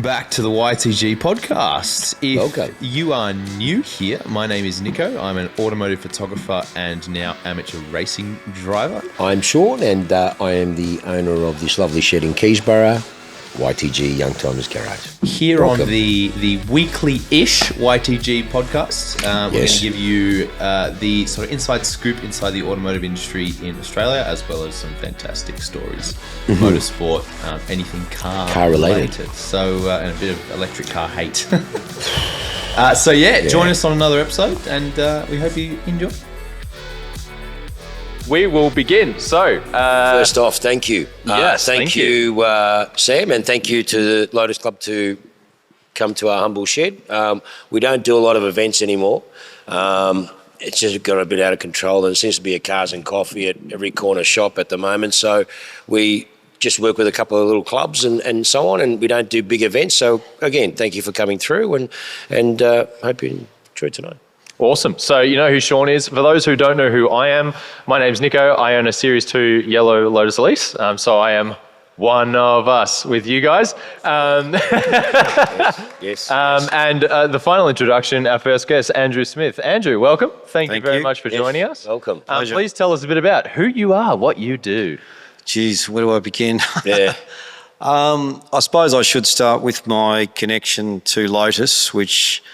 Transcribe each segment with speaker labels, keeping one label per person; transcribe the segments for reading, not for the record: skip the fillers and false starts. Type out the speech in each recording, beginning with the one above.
Speaker 1: Welcome back to the YTG Podcast.
Speaker 2: Welcome.
Speaker 1: You are new here, my name is Nico. I'm an automotive photographer and now amateur racing driver.
Speaker 2: I'm Sean, and I am the owner of this lovely shed in Keysborough, YTG Young Timers Garage.
Speaker 1: Here
Speaker 2: Welcome.
Speaker 1: on the weekly-ish YTG Podcast, we're going to give you the sort of inside scoop inside the automotive industry in Australia, as well as some fantastic stories, motorsport, anything car related. So, and a bit of electric car hate. Join us on another episode, and we hope you enjoy.
Speaker 3: We will begin. So,
Speaker 2: first off, thank you.
Speaker 3: Yes,
Speaker 2: thank you, Sam, and thank you to the Lotus Club to come to our humble shed. We don't do a lot of events anymore. It's just got a bit out of control, and there seems to be a cars and coffee at every corner shop at the moment. So we just work with a couple of little clubs and so on, and we don't do big events. So again, thank you for coming through, and hope you enjoy tonight.
Speaker 3: Awesome. So you know who Sean is. For those who don't know who I am, my name's Nico. I own a Series 2 yellow Lotus Elise. So I am one of us with you guys.
Speaker 2: Yes.
Speaker 3: And the final introduction, our first guest, Andrew Smith. Andrew, welcome. Thank you very much for joining us.
Speaker 2: Welcome.
Speaker 3: Please tell us a bit about who you are, what you do.
Speaker 4: Geez, where do I begin?
Speaker 2: Yeah.
Speaker 4: I suppose I should start with my connection to Lotus, which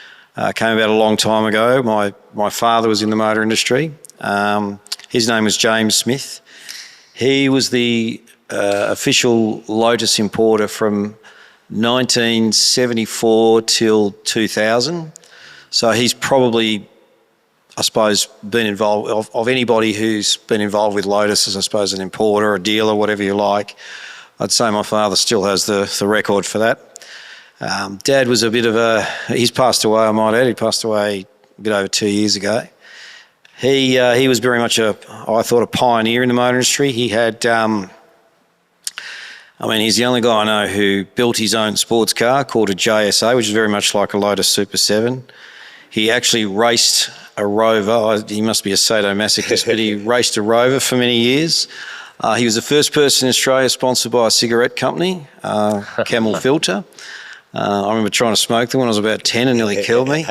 Speaker 4: came about a long time ago. My father was in the motor industry. His name was James Smith. He was the official Lotus importer from 1974 till 2000. So he's probably, I suppose, been involved, of anybody who's been involved with Lotus as, I suppose, an importer, a dealer, whatever you like. I'd say my father still has the record for that. Dad was a bit of he's passed away, I might add. He passed away a bit over 2 years ago. He was very much I thought, a pioneer in the motor industry. He had, he's the only guy I know who built his own sports car called a JSA, which is very much like a Lotus Super 7. He actually raced a Rover. He must be a sadomasochist, but he raced a Rover for many years. He was the first person in Australia sponsored by a cigarette company, Camel Filter. I remember trying to smoke them when I was about 10 and nearly killed me.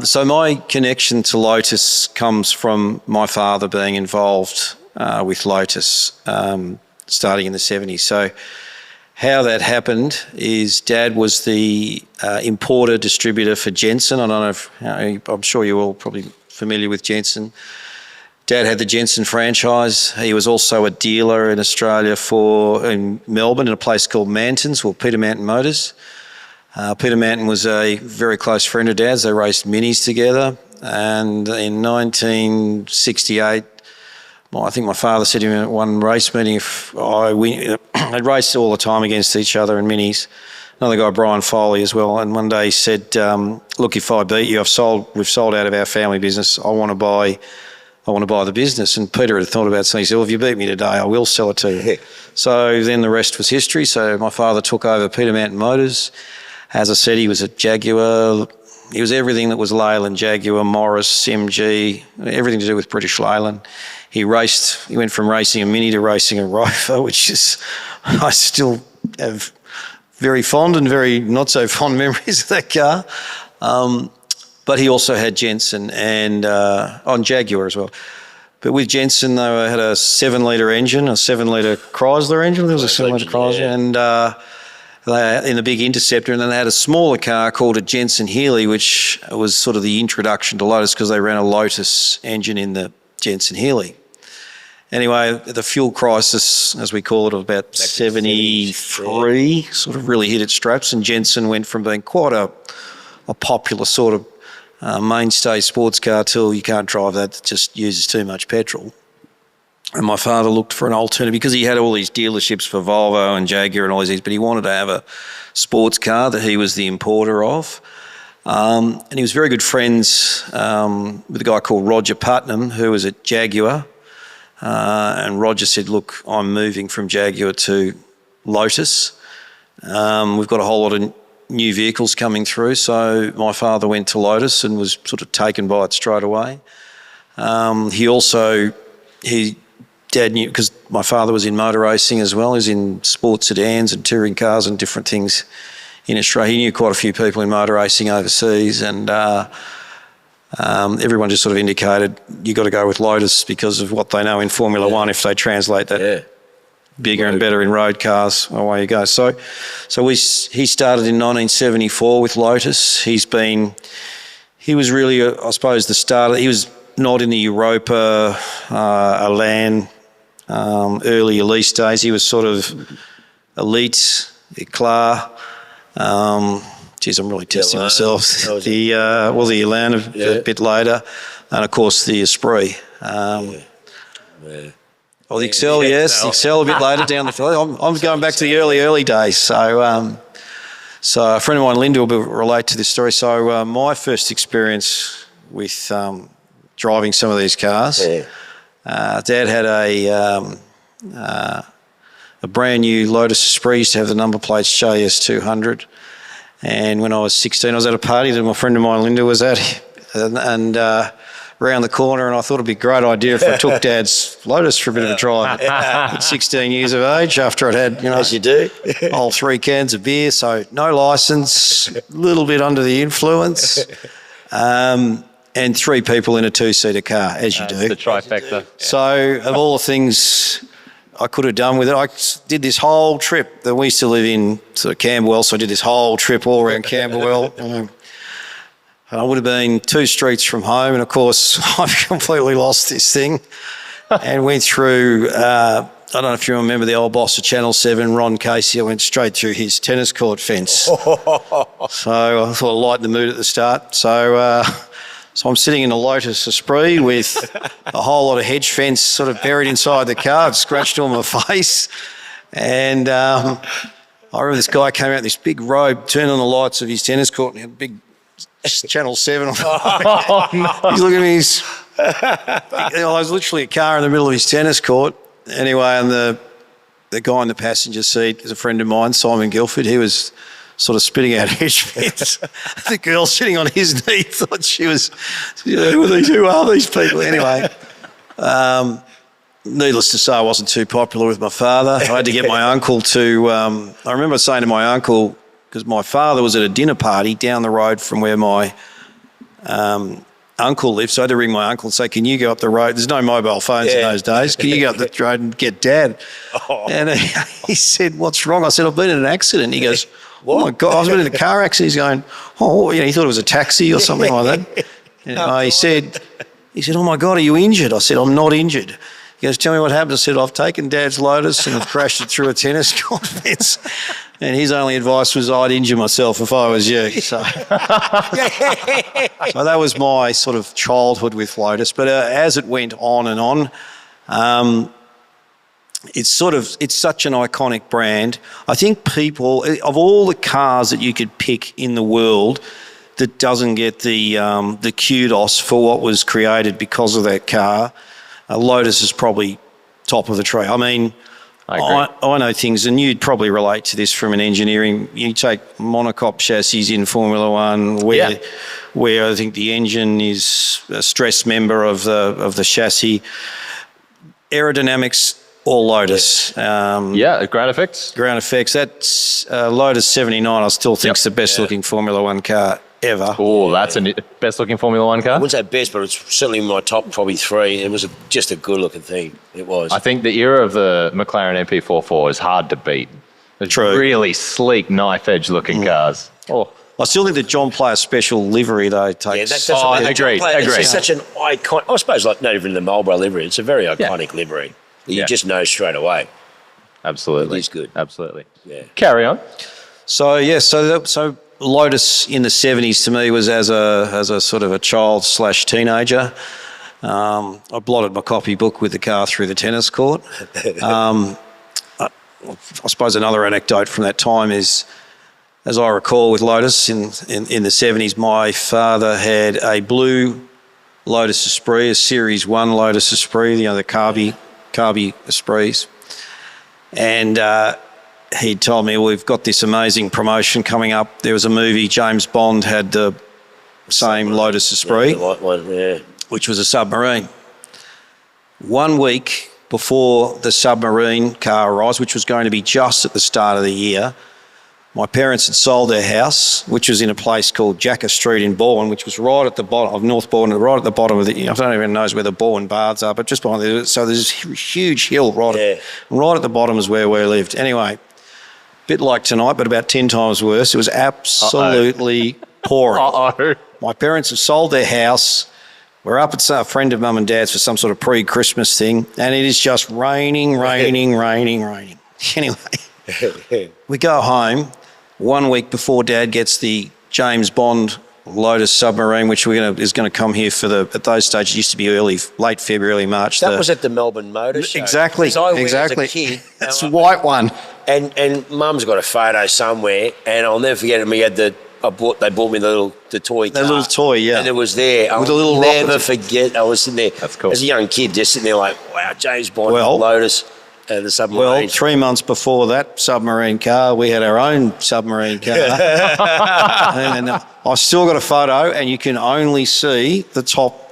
Speaker 4: So my connection to Lotus comes from my father being involved with Lotus starting in the 70s. So how that happened is Dad was the importer distributor for Jensen. I don't know if, I'm sure you're all probably familiar with Jensen. Dad had the Jensen franchise. He was also a dealer in Australia in Melbourne in a place called Mantons, or Peter Manton Motors. Peter Manton was a very close friend of Dad's. They raced minis together. And in 1968, I think my father said to him at one race meeting, they'd raced all the time against each other in minis. Another guy, Brian Foley, as well. And one day he said, look, if I beat you, we've sold out of our family business. I want to buy the business. And Peter had thought about something. He said, well, if you beat me today, I will sell it to you. So then the rest was history. So my father took over Peter Manton Motors. As I said, he was at Jaguar. He was everything that was Leyland, Jaguar, Morris, MG, everything to do with British Leyland. He went from racing a Mini to racing a Rover, which is, I still have very fond and very not so fond memories of that car. But he also had Jensen and on Jaguar as well. But with Jensen, they had a 7-litre engine, a 7-litre Chrysler engine. There was a 7-litre Chrysler, and they in the big Interceptor, and then they had a smaller car called a Jensen Healey, which was sort of the introduction to Lotus because they ran a Lotus engine in the Jensen Healey. Anyway, the fuel crisis, as we call it, of about 73, sort of really hit its straps, and Jensen went from being quite a popular sort of mainstay sports car till you can't drive that just uses too much petrol. And my father looked for an alternative because he had all these dealerships for Volvo and Jaguar and all these, but he wanted to have a sports car that he was the importer of. And he was very good friends with a guy called Roger Putnam, who was at Jaguar. And Roger said, look, I'm moving from Jaguar to Lotus. We've got a whole lot of new vehicles coming through. So my father went to Lotus and was sort of taken by it straight away. Dad knew, because my father was in motor racing as well. He was in sports sedans and touring cars and different things in Australia. He knew quite a few people in motor racing overseas, and everyone just sort of indicated you got to go with Lotus because of what they know in Formula One. If they translate that bigger and better in road cars, away you go. So he started in 1974 with Lotus. He was really, I suppose, the starter. He was not in the Europa, Elan, early Elise days. He was sort of Elite, Eclat. Geez, I'm really testing myself. The Elan a bit later, and of course the Esprit. Well, the Excel, yes, the Excel a bit later down the field. I'm going back to the early days. So a friend of mine, Linda, will relate to this story. So my first experience with driving some of these cars, Dad had a brand new Lotus Esprit. Used to have the number plates JS200. And when I was 16, I was at a party that my friend of mine, Linda, was at, and round the corner, and I thought it'd be a great idea if I took Dad's Lotus for a bit of a drive at 16 years of age, after I'd had,
Speaker 2: as you do,
Speaker 4: whole 3 cans of beer, so no licence, a little bit under the influence, and 3 people in a 2-seater car, as you do.
Speaker 3: The trifecta.
Speaker 4: So of all the things I could have done with it, I did this whole trip that we used to live in sort of Camberwell, so I did this whole trip all around Camberwell. I would have been 2 streets from home, and of course I've completely lost this thing and went through, I don't know if you remember the old boss of Channel 7, Ron Casey. I went straight through his tennis court fence. So I thought I'd lighten the mood at the start. So I'm sitting in a Lotus Esprit with a whole lot of hedge fence sort of buried inside the car. I'd scratched all my face. And I remember this guy came out in this big robe, turned on the lights of his tennis court, and he had a big Channel 7 on. He's looking at me. I was literally a car in the middle of his tennis court. Anyway, and the guy in the passenger seat is a friend of mine, Simon Guilford. He was sort of spitting out hedge fence. The girl sitting on his knee thought she was, who are these people? Anyway, needless to say, I wasn't too popular with my father. I had to get my uncle to, I remember saying to my uncle, because my father was at a dinner party down the road from where my uncle lived, so I had to ring my uncle and say, can you go up the road? There's no mobile phones in those days. Can you go up the road and get Dad? And he said, what's wrong? I said, I've been in an accident. He goes, oh my God, I've been in a car accident. He's going, he thought it was a taxi or something like that. And he said, oh my God, are you injured? I said, I'm not injured. He goes, tell me what happened. I said, I've taken Dad's Lotus and I've crashed it through a tennis court fence. And his only advice was I'd injure myself if I was you. So that was my sort of childhood with Lotus. But as it went on and on, it's such an iconic brand. I think people, of all the cars that you could pick in the world that doesn't get the kudos for what was created because of that car, Lotus is probably top of the tree. I mean, I know things, and you'd probably relate to this from an engineering. You take monocoque chassis in Formula One, where I think the engine is a stress member of the chassis. Aerodynamics, all Lotus.
Speaker 3: Ground effects.
Speaker 4: Ground effects. That's Lotus 79. I still think it's the best looking Formula One car ever.
Speaker 3: Oh, that's a best looking Formula One car?
Speaker 2: I wouldn't say best, but it's certainly in my top probably 3. It was just a good looking thing. It was.
Speaker 3: I think the era of the McLaren MP44 is hard to beat. It's
Speaker 4: True.
Speaker 3: Really sleek, knife edge looking cars. Oh.
Speaker 4: I still think the John Player special livery though takes.
Speaker 2: That's
Speaker 3: agreed.
Speaker 2: It's such an icon. I suppose like not even the Marlboro livery. It's a very iconic livery. You just know straight away.
Speaker 3: Absolutely.
Speaker 2: It is good.
Speaker 3: Absolutely.
Speaker 2: Yeah.
Speaker 3: Carry on.
Speaker 4: So Lotus in the 70s to me was as a sort of a child/teenager. I blotted my copybook with the car through the tennis court. I suppose another anecdote from that time is, as I recall with Lotus in the 70s, my father had a blue Lotus Esprit, a Series 1 Lotus Esprit, the Carby Esprits. And he told me, we've got this amazing promotion coming up. There was a movie, James Bond had the same Lotus Esprit, which was a submarine. 1 week before the submarine car arrives, which was going to be just at the start of the year, My parents had sold their house, which was in a place called Jacker Street in Bourne, which was right at the bottom of North Bourne, right at the bottom of the, I don't even know where the Bourne Baths are, but just behind there. So there's this huge hill right at the bottom is where we lived. Anyway, a bit like tonight, but about 10 times worse. It was absolutely pouring. My parents have sold their house. We're up at a friend of Mum and Dad's for some sort of pre-Christmas thing, and it is just raining. Anyway, we go home 1 week before Dad gets the James Bond Lotus submarine, which is going to come here at those stages. It used to be late February, early March.
Speaker 2: That was at the Melbourne Motor Show.
Speaker 4: Exactly.
Speaker 2: I went as a kid.
Speaker 4: That's a white one.
Speaker 2: And Mum's got a photo somewhere, and I'll never forget it. They bought me the toy car.
Speaker 4: The little toy, yeah.
Speaker 2: And it was there.
Speaker 4: With a little
Speaker 2: rocket. Never
Speaker 4: rocket.
Speaker 2: forget. I was sitting there.
Speaker 3: That's cool.
Speaker 2: As a young kid, just sitting there like, wow, James Bond, Lotus. The submarine.
Speaker 4: Well, 3 months before that submarine car, we had our own submarine car. and I've still got a photo, and you can only see the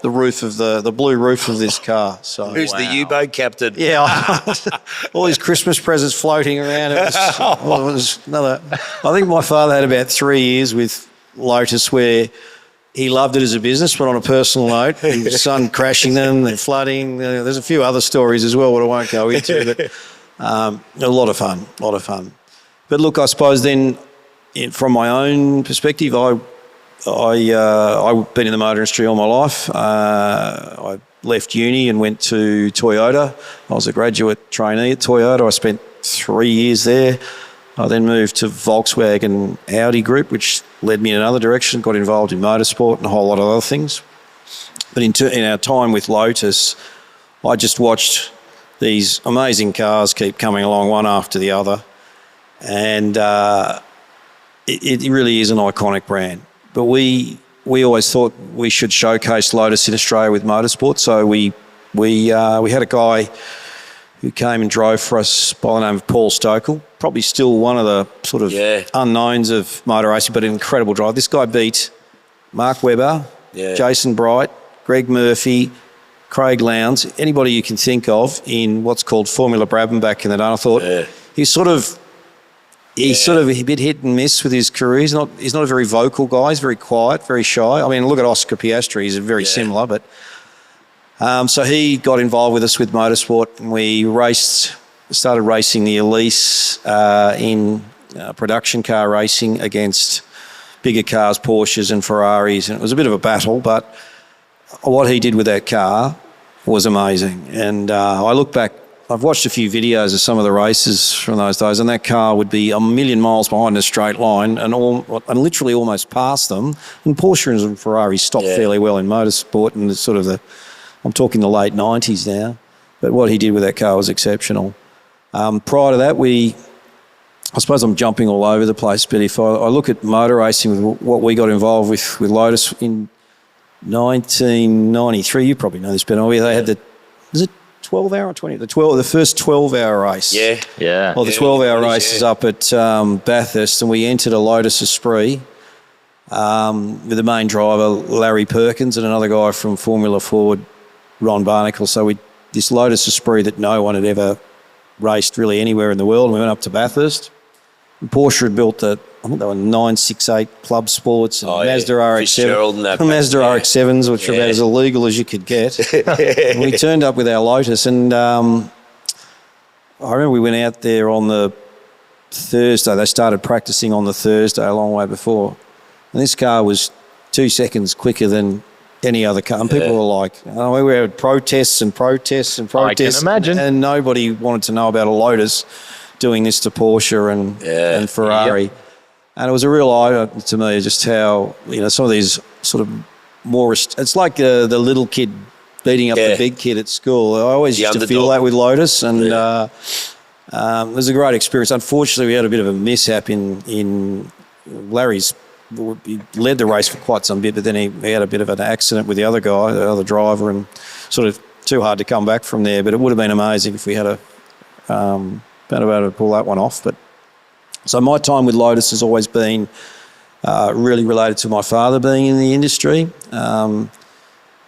Speaker 4: roof of the blue roof of this car. So
Speaker 2: who's the U-boat captain?
Speaker 4: Yeah, all these Christmas presents floating around. It was another. I think my father had about 3 years with Lotus where he loved it as a business, but on a personal note, his son crashing them, the flooding. There's a few other stories as well, what I won't go into, but a lot of fun. But look, I suppose then, from my own perspective, I've been in the motor industry all my life. I left uni and went to Toyota. I was a graduate trainee at Toyota. I spent 3 years there. I then moved to Volkswagen Audi Group, which led me in another direction, got involved in motorsport and a whole lot of other things. But in our time with Lotus, I just watched these amazing cars keep coming along one after the other. And it really is an iconic brand. But we always thought we should showcase Lotus in Australia with motorsport. So we had a guy who came and drove for us by the name of Paul Stokel, probably still one of the sort of unknowns of motor racing, but an incredible driver. This guy beat Mark Webber, Jason Bright, Greg Murphy, Craig Lowndes, anybody you can think of in what's called Formula Brabham back in the day. And I thought he's sort of a bit hit and miss with his career. He's not a very vocal guy. He's very quiet, very shy. I mean, look at Oscar Piastri. He's very similar, but so he got involved with us with motorsport, and we started racing the Elise in production car racing against bigger cars, Porsches and Ferraris, and it was a bit of a battle, but what he did with that car was amazing. And I look back, I've watched a few videos of some of the races from those days, and that car would be a million miles behind a straight line and literally almost past them. And Porsche and Ferrari stopped fairly well in motorsport, and I'm talking the late 90s now. But what he did with that car was exceptional. Prior to that, I suppose I'm jumping all over the place, but if I look at motor racing, with what we got involved with Lotus in 1993, you probably know this better. They had was it 12-hour or 20? The first 12-hour race.
Speaker 3: Yeah.
Speaker 4: Well, the 12-hour race is up at Bathurst, and we entered a Lotus Esprit with the main driver, Larry Perkins, and another guy from Formula Ford, Ron Barnacle. So this Lotus Esprit that no one had ever raced really anywhere in the world, and we went up to Bathurst. And Porsche had built I think they were 968 Club Sports and Mazda RX-7. Mazda RX-7s, which were about as illegal as you could get. And we turned up with our Lotus, and I remember we went out there on the Thursday. They started practicing on the Thursday, a long way before. And this car was 2 seconds quicker than any other car. And people were like, we had protests and protests and protests.
Speaker 3: I can imagine.
Speaker 4: And nobody wanted to know about a Lotus doing this to Porsche and Ferrari. Yep. And it was a real eye to me just how, some of these sort of more, it's like the little kid beating up the big kid at school. I always used to feel that with Lotus, and it was a great experience. Unfortunately, we had a bit of a mishap in Larry's. He led the race for quite some bit, but then he had a bit of an accident with the other guy, the other driver, and sort of too hard to come back from there. But it would have been amazing if we had been able to pull that one off. But so my time with Lotus has always been really related to my father being in the industry. And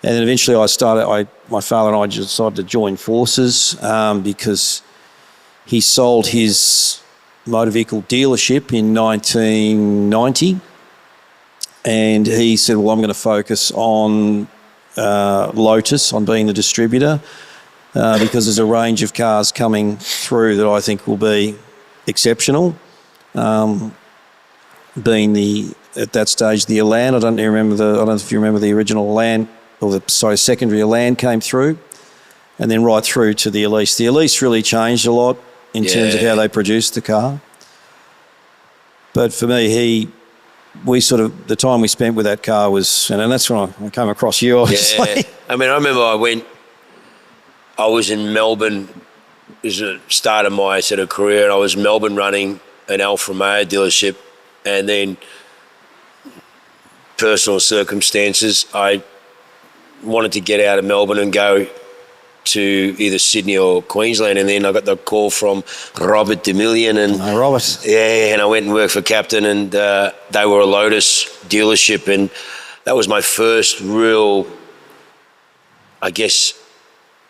Speaker 4: then eventually my father and I decided to join forces because he sold his motor vehicle dealership in 1990. And he said, well, I'm going to focus on Lotus, on being the distributor, because there's a range of cars coming through that I think will be exceptional. Being at that stage, the Elan, I don't know if you remember the original Elan, secondary Elan came through, and then right through to the Elise. The Elise really changed a lot in terms of how they produced the car. But for me, the time we spent with that car was, and that's when I came across you, obviously.
Speaker 2: Yeah. I mean, I remember I was in Melbourne, it was the start of my sort of career, and I was in Melbourne running an Alfa Romeo dealership, and then personal circumstances, I wanted to get out of Melbourne and go to either Sydney or Queensland, and then I got the call from Robert DeMillion, and
Speaker 4: Robert.
Speaker 2: Yeah, and I went and worked for Captain, and they were a Lotus dealership, and that was my first real, I guess,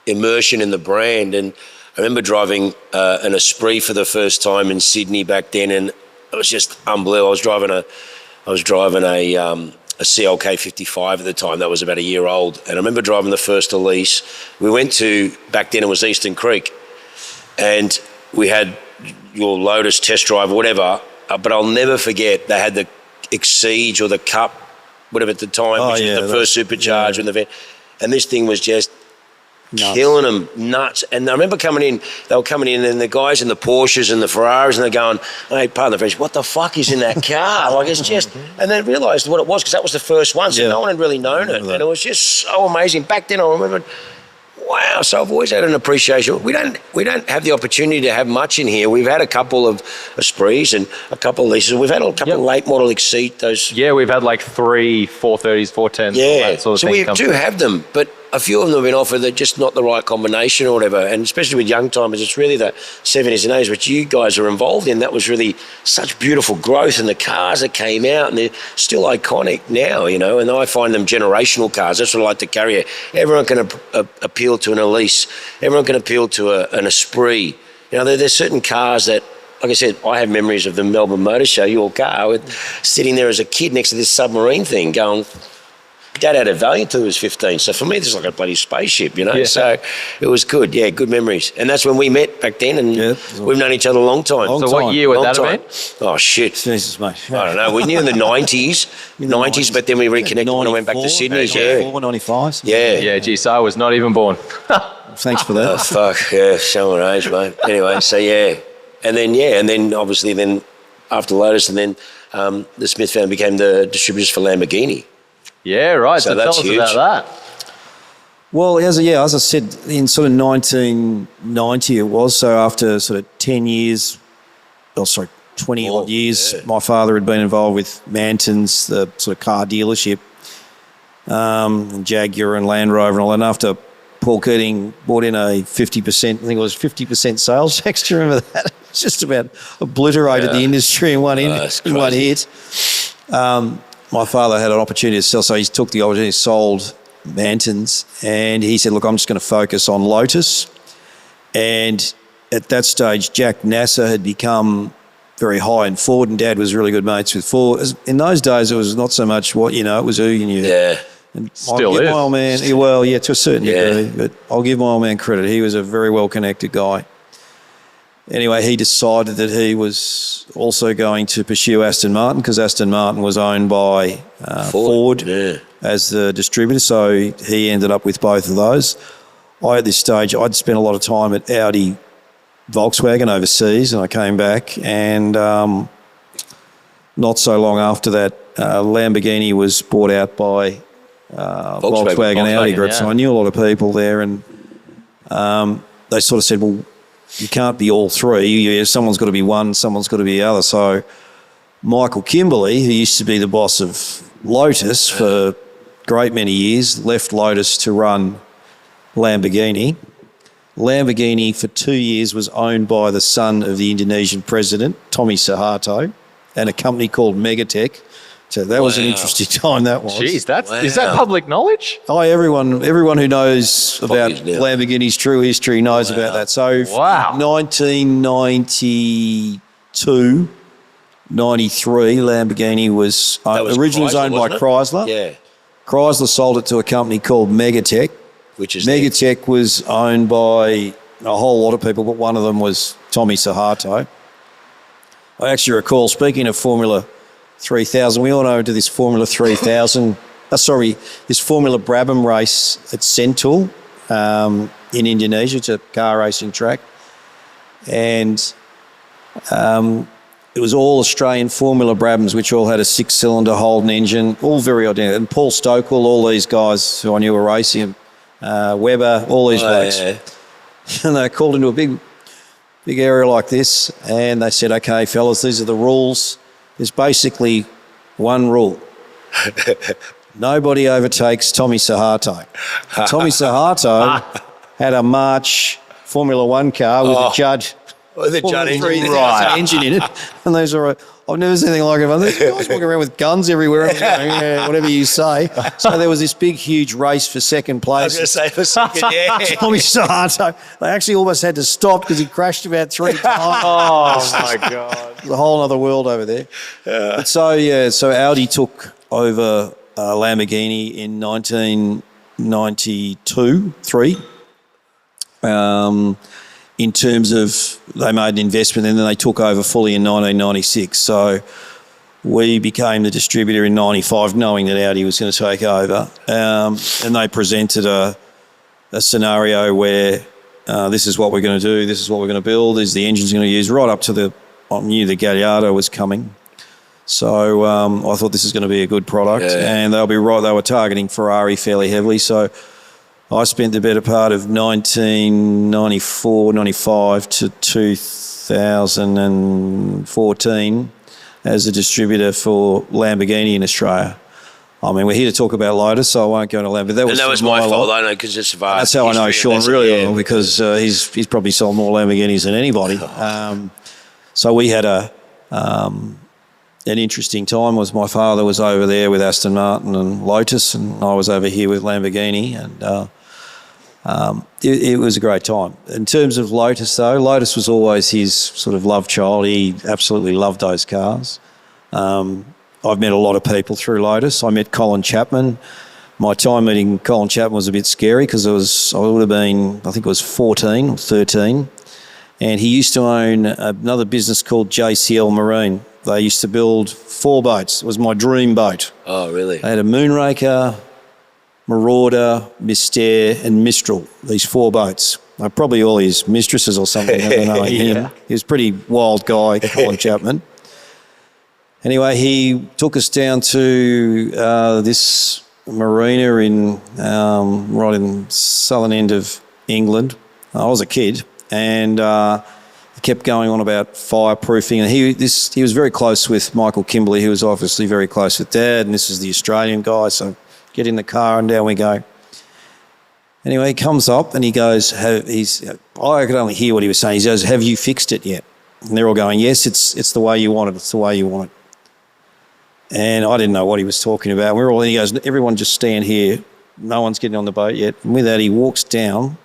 Speaker 2: immersion in the brand. And I remember driving an Esprit for the first time in Sydney back then, and it was just unbelievable. I was driving a CLK 55 at the time. That was about a year old. And I remember driving the first Elise. We went to, back then it was Eastern Creek, and we had your Lotus test drive or whatever, but I'll never forget they had the Exige or the Cup, whatever at the time, which was the first supercharger in the van. And this thing was just killing them, nuts. And I remember they were coming in, and the guys in the Porsches and the Ferraris, and they're going, hey, pardon the French, what the fuck is in that car? Like, it's just, and then realised what it was, because that was the first one, so no one had really known it. And it was just so amazing. Back then I remember, wow, so I've always had an appreciation. We don't have the opportunity to have much in here. We've had a couple of Esprits and a couple of Leases. We've had a couple of late model Exceed, those. Yeah,
Speaker 3: we've had like 3 430s, 410s, all that sort of
Speaker 2: thing. So we do have them, but a few of them have been offered, they're just not the right combination or whatever. And especially with young timers, it's really the 70s and 80s, which you guys are involved in. That was really such beautiful growth, and the cars that came out, and they're still iconic now, you know. And I find them generational cars. That's what I like to carry. Everyone can appeal to an Elise. Everyone can appeal to an Esprit. You know, there's certain cars that, like I said, I have memories of the Melbourne Motor Show, your car, sitting there as a kid next to this submarine thing going, Dad had a value until he was 15. So for me, this is like a bloody spaceship, you know. Yeah. So it was good. Yeah, good memories. And that's when we met back then, and we've known each other a long time.
Speaker 3: What year would that have been?
Speaker 2: Oh, shit.
Speaker 4: Jesus, mate.
Speaker 2: I don't know. We knew in the 90s, but then we reconnected when I went back to Sydney.
Speaker 4: 94, 95.
Speaker 2: Yeah,
Speaker 3: geez, I was not even born.
Speaker 4: Thanks for that.
Speaker 2: Oh, fuck. Yeah, showing our age, mate. Anyway, so And then obviously after Lotus, and then the Smith family became the distributors for Lamborghini.
Speaker 3: Yeah, right. So tell us huge. About that.
Speaker 4: Well, as I said, in sort of 1990 it was. So after sort of 20 odd years, my father had been involved with Manton's, the sort of car dealership, and Jaguar and Land Rover and all that. And after Paul Keating brought in a 50%, I think it was 50% sales tax. Do you remember that? It's just about obliterated the industry in one hit. My father had an opportunity to sell, so he took the opportunity, sold Manton's, and he said, look, I'm just going to focus on Lotus. And at that stage, Jack Nasser had become very high in Ford, and Dad was really good mates with Ford. In those days, it was not so much what you know, it was who you knew.
Speaker 2: Yeah.
Speaker 4: And Still is. My old man, to a certain degree, but I'll give my old man credit. He was a very well-connected guy. Anyway, he decided that he was also going to pursue Aston Martin, because Aston Martin was owned by Ford as the distributor, so he ended up with both of those. At this stage, I'd spent a lot of time at Audi Volkswagen overseas, and I came back, and not so long after that, Lamborghini was bought out by Volkswagen Audi Group, so I knew a lot of people there, and they sort of said, well, you can't be all three. Someone's got to be one, someone's got to be the other. So Michael Kimberley, who used to be the boss of Lotus for a great many years, left Lotus to run Lamborghini. Lamborghini for 2 years was owned by the son of the Indonesian president, Tommy Suharto, and a company called Megatech. So that was an interesting time, that was.
Speaker 3: Jeez, is that public knowledge?
Speaker 4: Oh, everyone who knows about Lamborghini's true history knows about that. So 1992, 93, Lamborghini was originally was owned by Chrysler.
Speaker 2: Yeah.
Speaker 4: Chrysler sold it to a company called Megatech.
Speaker 2: Which is
Speaker 4: Megatech was owned by a whole lot of people, but one of them was Tommy Sahato. I actually recall, speaking of Formula 3000, we all know to this Formula 3000, this Formula Brabham race at Sentul in Indonesia. It's a car racing track. And it was all Australian Formula Brabhams, which all had a 6-cylinder Holden engine, all very identical. And Paul Stokell, all these guys who I knew were racing, Webber, all these blokes. Yeah. And they called into a big area like this, and they said, okay, fellas, these are the rules. There's basically one rule. Nobody overtakes Tommy Sahato. Tommy Sahato had a March Formula One car with a Judd.
Speaker 2: The Judd
Speaker 4: engine in it. And those are, I've never seen anything like it. These guys walking around with guns everywhere, whatever you say. So there was this big, huge race for second place.
Speaker 2: I was going to say for second, yeah.
Speaker 4: Tommy Sahato. They actually almost had to stop because he crashed about 3 times.
Speaker 3: Oh, my God.
Speaker 4: It's a whole other world over there. But so Audi took over Lamborghini in 1992-3. In terms of they made an investment and then they took over fully in 1996. So we became the distributor in 95, knowing that Audi was going to take over. And they presented a scenario where this is what we're going to do, this is what we're going to build, this is the engines we're going to use, right up to I knew the Gallardo was coming. So I thought this is going to be a good product. And they were targeting Ferrari fairly heavily. So I spent the better part of 1994, 95 to 2014 as a distributor for Lamborghini in Australia. I mean, we're here to talk about Lotus, so I won't go into Lamborghini.
Speaker 2: That was my fault, I know, because it's vast.
Speaker 4: That's how I know Sean really well, because he's probably sold more Lamborghinis than anybody. So we had an interesting time. My father was over there with Aston Martin and Lotus, and I was over here with Lamborghini, and it was a great time. In terms of Lotus, though, Lotus was always his sort of love child. He absolutely loved those cars. I've met a lot of people through Lotus. I met Colin Chapman. My time meeting Colin Chapman was a bit scary because I would have been, I think it was 14 or 13. And he used to own another business called JCL Marine. They used to build 4 boats. It was my dream boat.
Speaker 2: Oh, really?
Speaker 4: They had a Moonraker, Marauder, Mystère and Mistral, these 4 boats. Probably all his mistresses or something. I don't know him. He was a pretty wild guy, Colin Chapman. Anyway, he took us down to this marina right in southern end of England. I was a kid, and he kept going on about fireproofing. And he was very close with Michael Kimberley, who was obviously very close with Dad, and this is the Australian guy, so get in the car and down we go. Anyway, he comes up and he goes, I could only hear what he was saying. He goes, have you fixed it yet? And they're all going, yes, it's the way you want it. It's the way you want it. And I didn't know what he was talking about. He goes, everyone just stand here. No one's getting on the boat yet. And with that, he walks down.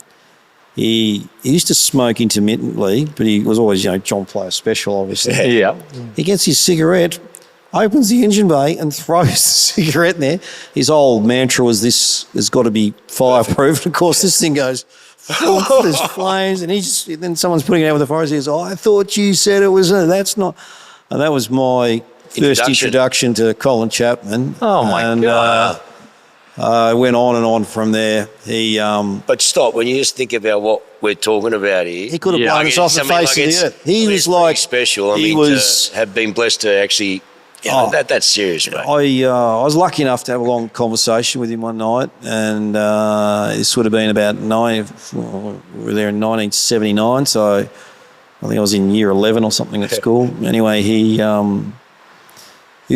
Speaker 4: He used to smoke intermittently, but he was always, John Player Special, obviously.
Speaker 3: Yeah.
Speaker 4: He gets his cigarette, opens the engine bay and throws the cigarette in there. His old mantra was, this has got to be fireproof. Of course, this thing goes, there's flames, and then someone's putting it out with the fire. He says, I thought you said it was, that's not. And that was my first introduction to Colin Chapman.
Speaker 3: Oh, my God.
Speaker 4: I went on and on from there.
Speaker 2: But stop, when you just think about what we're talking about here.
Speaker 4: He could have blown us off the face of the earth. He was like
Speaker 2: special. To have been blessed to actually. That's serious, mate.
Speaker 4: I was lucky enough to have a long conversation with him one night, and this would have been about we were there in 1979, so I think I was in year 11 or something at school. Anyway, he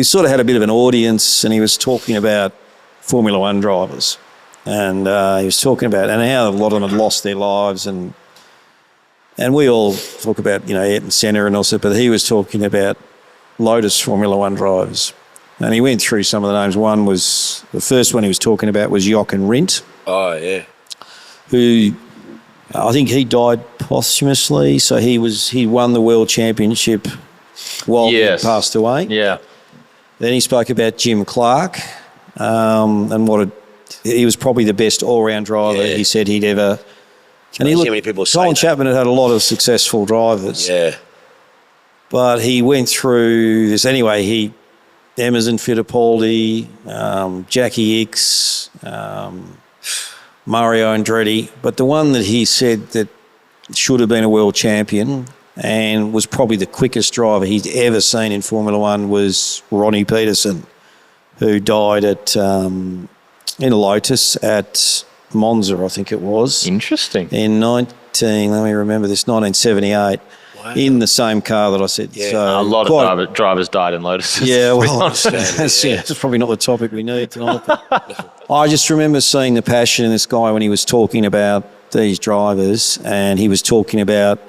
Speaker 4: sort of had a bit of an audience, and he was talking about Formula One drivers, and he was talking about and how a lot of them had lost their lives, and we all talk about Ayrton Senna and also, but he was talking about Lotus Formula One drivers, and he went through some of the names. The first one he was talking about was Jochen Rindt.
Speaker 2: Oh yeah,
Speaker 4: who I think he died posthumously. So he won the world championship while he
Speaker 3: Yes.
Speaker 4: passed away.
Speaker 3: Yeah.
Speaker 4: Then he spoke about Jim Clark and he was probably the best all-round driver he said he'd ever. And
Speaker 2: See how many people say
Speaker 4: Colin
Speaker 2: that.
Speaker 4: Chapman had a lot of successful drivers.
Speaker 2: Yeah.
Speaker 4: But he went through this anyway. Emerson Fittipaldi, Jackie Hicks, Mario Andretti. But the one that he said that should have been a world champion and was probably the quickest driver he'd ever seen in Formula One was Ronnie Peterson, who died in a Lotus at Monza, I think it was.
Speaker 3: Interesting.
Speaker 4: In 1978.
Speaker 2: Wow.
Speaker 4: In the same car that I said.
Speaker 2: Yeah.
Speaker 4: So
Speaker 3: A lot of drivers died in Lotus.
Speaker 4: yeah, well, that's probably not the topic we need tonight. I just remember seeing the passion in this guy when he was talking about these drivers, and he was talking about,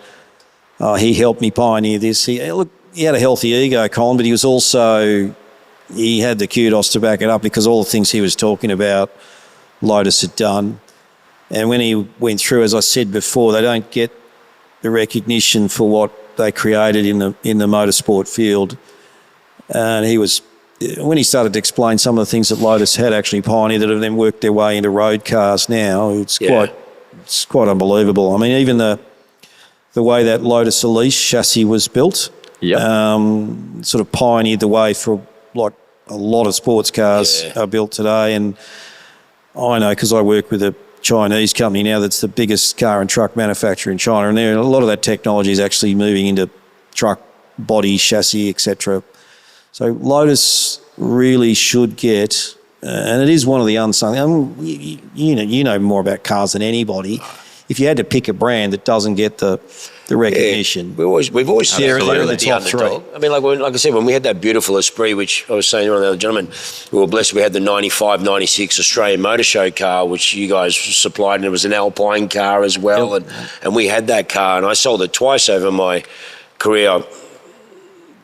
Speaker 4: he helped me pioneer this. He had a healthy ego, Colin, but he was also, he had the kudos to back it up because all the things he was talking about, Lotus had done. And when he went through, as I said before, they don't get the recognition for what they created in the motorsport field. And when he started to explain some of the things that Lotus had actually pioneered that have then worked their way into road cars now, it's quite unbelievable. I mean, even the way that Lotus Elise chassis was built, sort of pioneered the way for like a lot of sports cars are built today. And I know because I work with a Chinese company now that's the biggest car and truck manufacturer in China, and a lot of that technology is actually moving into truck body, chassis, etc. So Lotus really should get, and it is one of the unsung. You know more about cars than anybody. If you had to pick a brand that doesn't get the recognition,
Speaker 2: we've always
Speaker 4: they're in the
Speaker 2: the
Speaker 4: top
Speaker 2: underdog.
Speaker 4: three.
Speaker 2: I mean, like I said, when we had that beautiful Esprit, which I was saying to one of the other gentlemen, we were blessed. We had the 95, 96 Australian Motor Show car, which you guys supplied, and it was an Alpine car as well. And we had that car, and I sold it twice over my career. I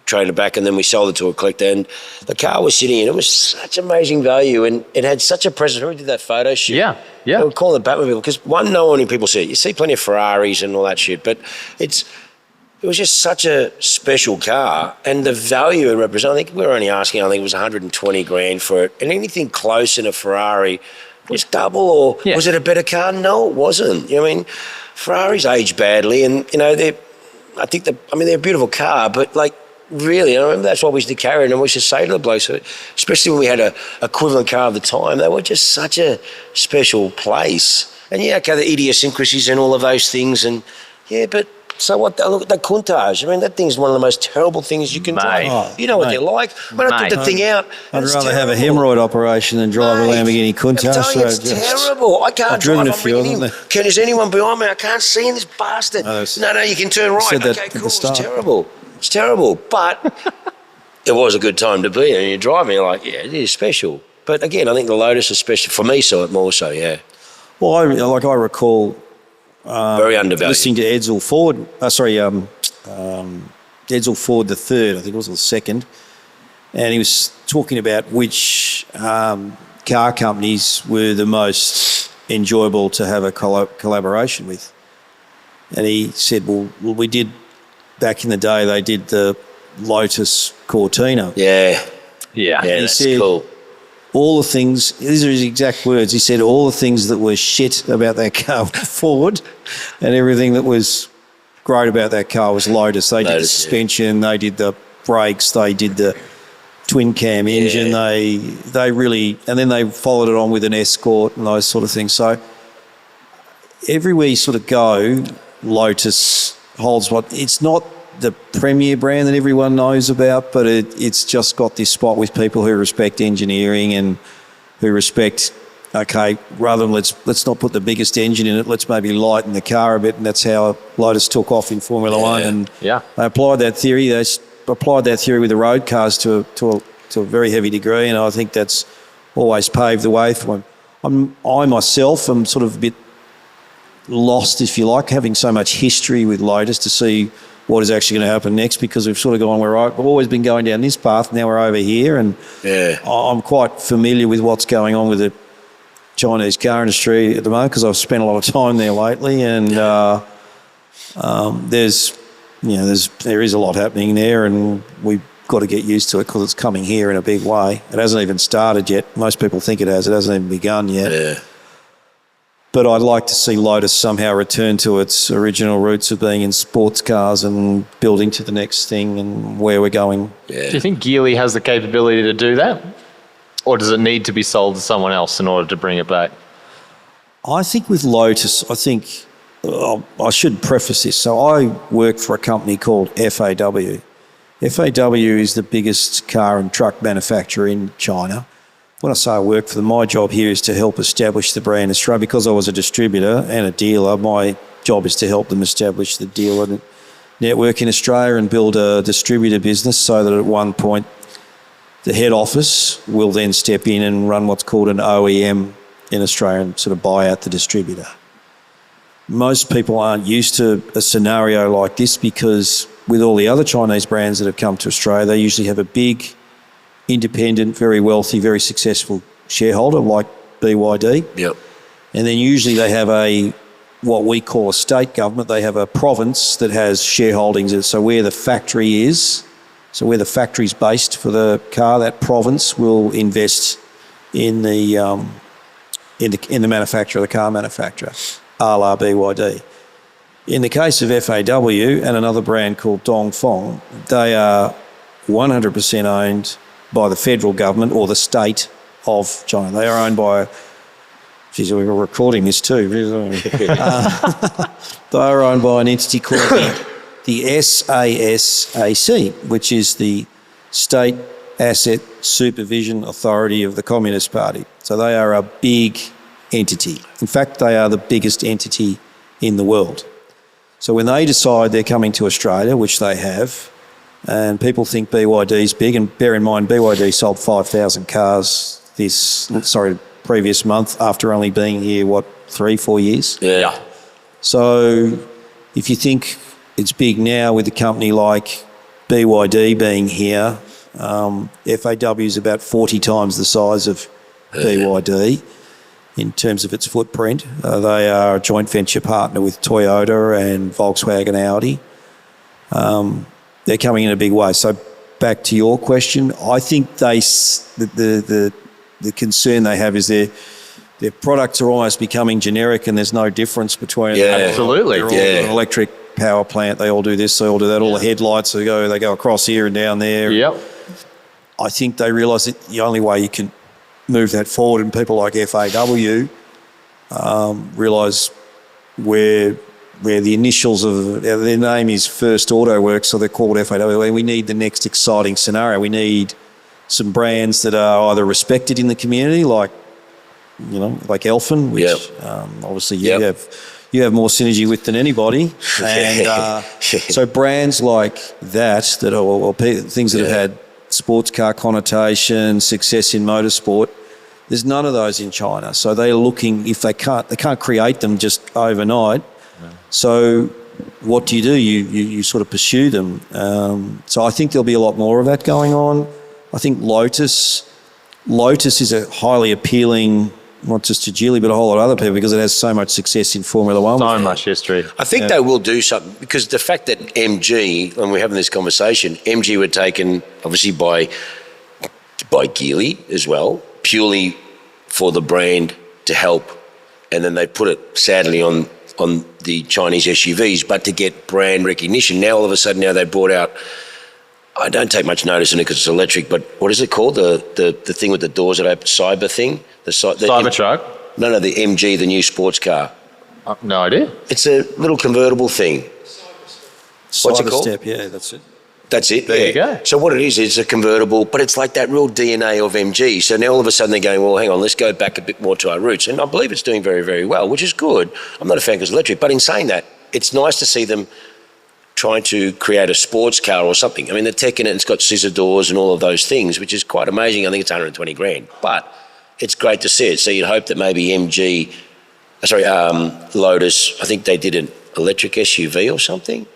Speaker 2: traded it back, and then we sold it to a collector. And the car was sitting in, it was such amazing value, and it had such a presence. Remember we did that photo shoot?
Speaker 3: Yeah.
Speaker 2: They were calling it Batmobile because not many people see it. You see plenty of Ferraris and all that shit, but it was just such a special car, and the value it represented. I think we were only asking, I think it was 120 grand for it, and anything close in a Ferrari was double, or was it a better car? No, it wasn't. You know what I mean? Ferraris age badly, and they're a beautiful car, but like, really, I remember that's what we used to carry, and we used to say to the blokes, especially when we had a equivalent car of the time, they were just such a special place. And the idiosyncrasies and all of those things, and but so what? Look at the Countach. I mean, that thing's one of the most terrible things you can drive. You know what they're like. When I took the thing out,
Speaker 4: I'd rather have a hemorrhoid operation than drive a Lamborghini Countach.
Speaker 2: I'm telling you, it's terrible. I can't drive. I'm ringing him. Is anyone behind me? I can't see in this bastard. No, you can turn right. Okay, cool. It's terrible. It's terrible, but it was a good time to be. And you're driving, you're like, it is special. But again, I think the Lotus is special for me, so it more so,
Speaker 4: Well, I recall
Speaker 2: very undervalued.
Speaker 4: listening to Edsel Ford. Edsel Ford the third, I think it was, the second, and he was talking about which car companies were the most enjoyable to have a collaboration with, and he said, "Well, we did." Back in the day, they did the Lotus Cortina.
Speaker 2: Yeah,
Speaker 4: that's
Speaker 2: said, cool.
Speaker 4: All the things, these are his exact words, he said all the things that were shit about that car were Ford, and everything that was great about that car was Lotus. They did the suspension, they did the brakes, they did the twin cam engine, they really, and then they followed it on with an Escort and those sort of things. So everywhere you sort of go, Lotus holds what, it's not the premier brand that everyone knows about, but it's just got this spot with people who respect engineering and who respect, rather than let's not put the biggest engine in it, let's maybe lighten the car a bit, and that's how Lotus took off in Formula One. And they applied that theory. They applied that theory with the road cars to a very heavy degree, and I think that's always paved the way for them. I myself am sort of a bit lost, if you like, having so much history with Lotus to see what is actually going to happen next, because we've sort of gone, we've always been going down this path, now we're over here, and I'm quite familiar with what's going on with the Chinese car industry at the moment because I've spent a lot of time there lately, and there's there is a lot happening there, and we've got to get used to it because it's coming here in a big way. It hasn't even started yet. Most people think it has. It hasn't even begun yet.
Speaker 2: Yeah.
Speaker 4: But I'd like to see Lotus somehow return to its original roots of being in sports cars and building to the next thing and where we're going.
Speaker 2: Yeah.
Speaker 3: Do you think Geely has the capability to do that? Or does it need to be sold to someone else in order to bring it back?
Speaker 4: I think with Lotus, I should preface this. So I work for a company called FAW. FAW is the biggest car and truck manufacturer in China. When I say I work for them, my job here is to help establish the brand in Australia. Because I was a distributor and a dealer, my job is to help them establish the dealer network in Australia and build a distributor business so that at one point the head office will then step in and run what's called an OEM in Australia and sort of buy out the distributor. Most people aren't used to a scenario like this because with all the other Chinese brands that have come to Australia, they usually have a big, independent, very wealthy, very successful shareholder like BYD.
Speaker 2: Yep.
Speaker 4: And then usually they have what we call a state government. They have a province that has shareholdings. So where the factory is, so where the factory's based for the car, that province will invest in the manufacturer, the car manufacturer, a la BYD. In the case of FAW and another brand called Dongfeng, they are 100% owned by the federal government or the state of China. They are owned by, geez, we were recording this too. They are owned by an entity called the SASAC, which is the State Asset Supervision Authority of the Communist Party. So they are a big entity. In fact, they are the biggest entity in the world. So when they decide they're coming to Australia, which they have, and people think BYD's big, and bear in mind BYD sold 5,000 cars previous month after only being here, 3-4 years?
Speaker 2: Yeah.
Speaker 4: So if you think it's big now with a company like BYD being here, FAW is about 40 times the size of BYD in terms of its footprint. They are a joint venture partner with Toyota and Volkswagen Audi. They're coming in a big way. So back to your question, I think the concern they have is their products are almost becoming generic and there's no difference between them.
Speaker 3: Absolutely.
Speaker 4: They're all an electric power plant. They all do this, they all do that. All the headlights, they go across here and down there.
Speaker 3: Yep.
Speaker 4: I think they realise that the only way you can move that forward, and people like FAW realise where the initials of their name is First Auto Works, so they're called FAW. We need the next exciting scenario. We need some brands that are either respected in the community, like Elfin, which obviously you have more synergy with than anybody, and so brands like that or things that have had sports car connotation, success in motorsport. There's none of those in China, so they're looking. If they can't create them just overnight. So what do? You sort of pursue them. So I think there'll be a lot more of that going on. I think Lotus is a highly appealing, not just to Geely, but a whole lot of other people because it has so much success in Formula One.
Speaker 3: So much history.
Speaker 2: I think they will do something because the fact that MG, when we're having this conversation, MG were taken obviously by Geely as well, purely for the brand to help, and then they put it sadly on the Chinese SUVs, but to get brand recognition. Now all of a sudden, they brought out. I don't take much notice in it because it's electric, but what is it called? The thing with the doors that open, Cyber thing? The
Speaker 3: Cybertruck?
Speaker 2: No, the MG, the new sports car.
Speaker 3: No idea.
Speaker 2: It's a little convertible thing. What's it called?
Speaker 4: Step, yeah, that's it.
Speaker 2: That's it.
Speaker 3: There you go.
Speaker 2: So what it is, it's a convertible, but it's like that real DNA of MG. So now all of a sudden they're going, well, hang on, let's go back a bit more to our roots. And I believe it's doing very, very well, which is good. I'm not a fan because it's electric, but in saying that, it's nice to see them trying to create a sports car or something. I mean, the tech in it, it's got scissor doors and all of those things, which is quite amazing. I think it's 120 grand, but it's great to see it. So you'd hope that maybe Lotus, I think they did an electric SUV or something.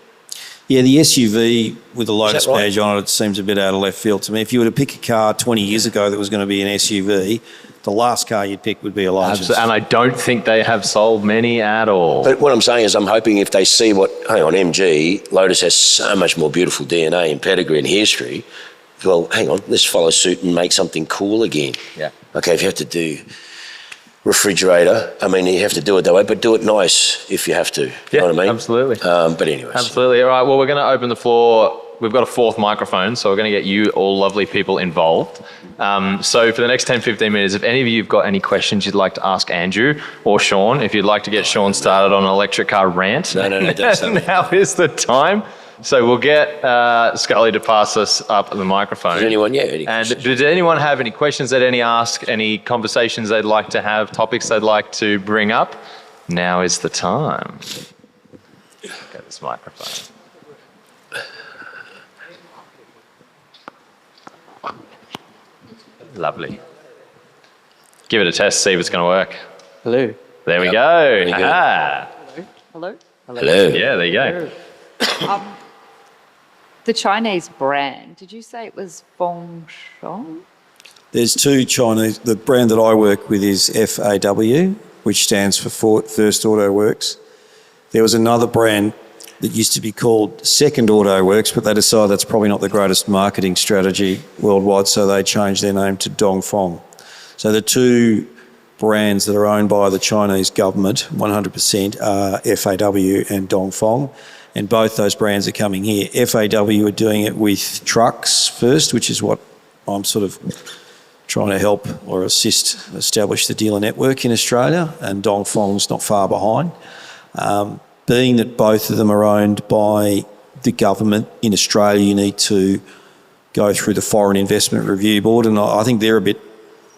Speaker 4: Yeah, the SUV with the Lotus
Speaker 2: right?
Speaker 4: badge on it seems a bit out of left field to me. If you were to pick a car 20 years ago that was going to be an SUV, the last car you'd pick would be a Lotus.
Speaker 3: And I don't think they have sold many at all.
Speaker 2: But what I'm saying is I'm hoping if they see hang on, MG, Lotus has so much more beautiful DNA and pedigree and history. Well, hang on, let's follow suit and make something cool again.
Speaker 3: Yeah.
Speaker 2: Okay, if you have to do refrigerator, I mean, you have to do it that way, but do it nice if you have to. You know what I mean?
Speaker 3: Absolutely.
Speaker 2: But anyways.
Speaker 3: Absolutely. All right, well, we're going to open the floor. We've got a fourth microphone, so we're going to get you all lovely people involved. So for the next 10, 15 minutes, if any of you have got any questions you'd like to ask Andrew or Sean, if you'd like to get Sean started on an electric car rant,
Speaker 2: No, don't say that.
Speaker 3: now is the time. So we'll get Scully to pass us up the microphone.
Speaker 2: Does anyone, any
Speaker 3: And
Speaker 2: questions?
Speaker 3: did anyone have any questions they'd ask, any conversations they'd like to have, topics they'd like to bring up? Now is the time. Get this microphone. Lovely. Give it a test, see if it's going to work.
Speaker 5: Hello.
Speaker 3: There we
Speaker 2: Yep.
Speaker 3: go.
Speaker 2: Very good.
Speaker 3: Ah.
Speaker 5: Hello.
Speaker 2: Hello.
Speaker 3: Yeah, there you go.
Speaker 5: The Chinese brand, did you say it was Fengshong?
Speaker 4: There's two Chinese. The brand that I work with is FAW, which stands for First Auto Works. There was another brand that used to be called Second Auto Works, but they decided that's probably not the greatest marketing strategy worldwide, so they changed their name to Dongfeng. So the two brands that are owned by the Chinese government, 100%, are FAW and Dongfeng, and both those brands are coming here. FAW are doing it with trucks first, which is what I'm sort of trying to help or assist establish the dealer network in Australia, and Dongfeng's not far behind. Being that both of them are owned by the government in Australia, you need to go through the Foreign Investment Review Board, and I think they're a bit,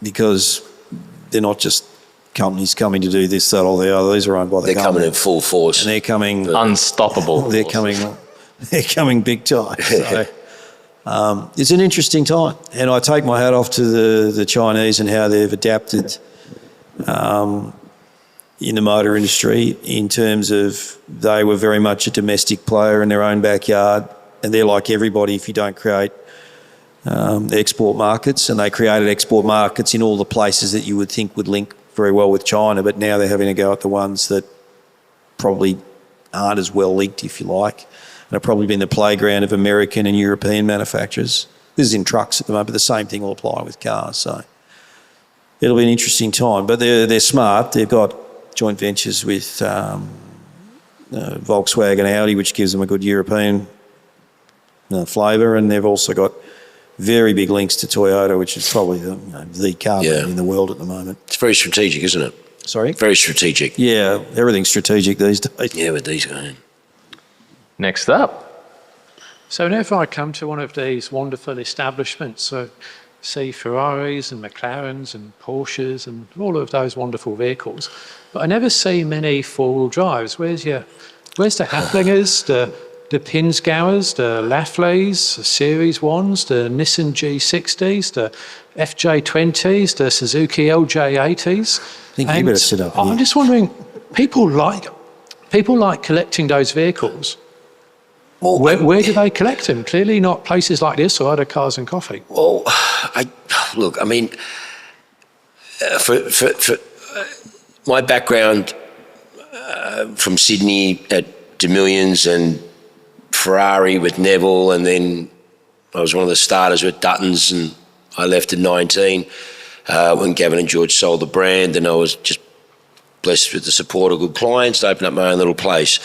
Speaker 4: because they're not just companies coming to do this, that or the other. These are owned by the government.
Speaker 2: They're coming in full force.
Speaker 4: And they're coming...
Speaker 3: Unstoppable.
Speaker 4: They're coming big time. So, it's an interesting time, and I take my hat off to the Chinese and how they've adapted in the motor industry, in terms of they were very much a domestic player in their own backyard, and they're like everybody if you don't create export markets, and they created export markets in all the places that you would think would link very well with China, but now they're having to go at the ones that probably aren't as well linked, if you like, and have probably been the playground of American and European manufacturers. This is in trucks at the moment, but the same thing will apply with cars, so it'll be an interesting time. But they're smart. They've got joint ventures with Volkswagen and Audi, which gives them a good European flavour, and they've also got very big links to Toyota, which is probably the car brand in the world at the moment.
Speaker 2: It's very strategic, isn't it?
Speaker 4: Sorry?
Speaker 2: Very strategic.
Speaker 4: Yeah, everything's strategic these days.
Speaker 2: Yeah, with these guys.
Speaker 3: Next up.
Speaker 6: So whenever I come to one of these wonderful establishments, so see Ferraris and McLarens and Porsches and all of those wonderful vehicles, but I never see many four-wheel drives. Where's the Haflingers, the Pinzgauers, the Lafleys, the Series 1s, the Nissan G60s, the FJ20s, the Suzuki LJ80s?
Speaker 4: I think you better sit up here.
Speaker 6: I'm just wondering, people like collecting those vehicles.
Speaker 2: Well,
Speaker 6: Where do they collect them? Clearly not places like this or other Cars and Coffee.
Speaker 2: Well, I mean, for my background from Sydney at Demillions and Ferrari with Neville, and then I was one of the starters with Duttons, and I left at 19 when Gavin and George sold the brand, and I was just blessed with the support of good clients to open up my own little place.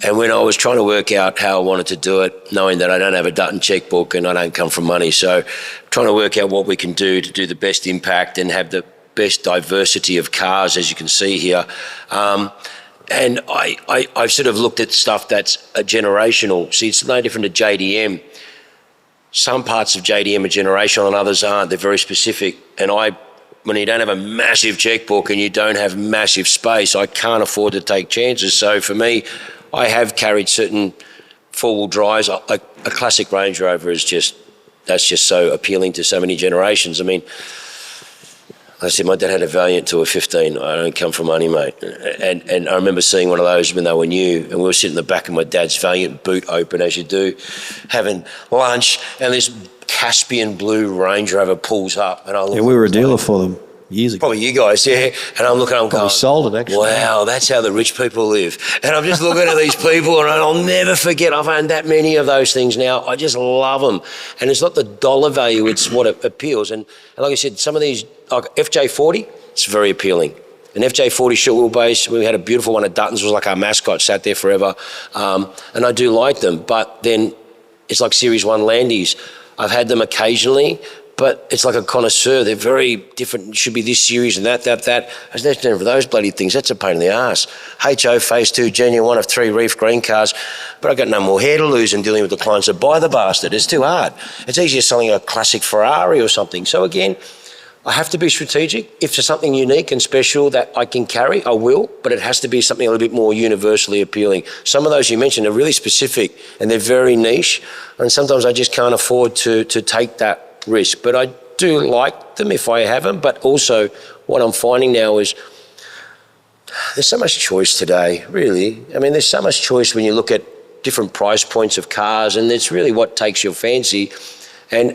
Speaker 2: And when I was trying to work out how I wanted to do it, knowing that I don't have a Dutton checkbook and I don't come from money, so trying to work out what we can do to do the best impact and have the best diversity of cars, as you can see here. And I've sort of looked at stuff that's a generational. See, it's no different to JDM. Some parts of JDM are generational and others aren't. They're very specific. And when you don't have a massive checkbook and you don't have massive space, I can't afford to take chances. So for me, I have carried certain four-wheel drives. A classic Range Rover is that's just so appealing to so many generations. I mean, like I said, my dad had a Valiant to a 15. I don't come from money, mate. And I remember seeing one of those when they were new, and we were sitting in the back of my dad's Valiant, boot open as you do, having lunch, and this Caspian blue Range Rover pulls up, and I looked.
Speaker 4: Yeah, we were a dealer for them. years ago.
Speaker 2: Probably you guys, yeah. And I'm looking, I'm going,
Speaker 4: sold it, actually.
Speaker 2: Wow, that's how the rich people live. And I'm just looking at these people, and I'll never forget, I've owned that many of those things now. I just love them. And it's not the dollar value, it's what it appeals. And like I said, some of these, like FJ40, it's very appealing. An FJ40 short wheelbase, we had a beautiful one at Dutton's, was like our mascot, sat there forever. And I do like them, but then it's like Series 1 Landies. I've had them occasionally, but it's like a connoisseur. They're very different. It should be this series and that. I was never for those bloody things. That's a pain in the ass. HO Phase 2, genuine one of 3 Reef green cars, but I've got no more hair to lose in dealing with the clients that buy the bastard. It's too hard. It's easier selling a classic Ferrari or something. So again, I have to be strategic. If there's something unique and special that I can carry, I will, but it has to be something a little bit more universally appealing. Some of those you mentioned are really specific and they're very niche, and sometimes I just can't afford to take that risk. But I do like them if I have them, but also what I'm finding now is there's so much choice today, really. I mean, there's so much choice when you look at different price points of cars, and it's really what takes your fancy. And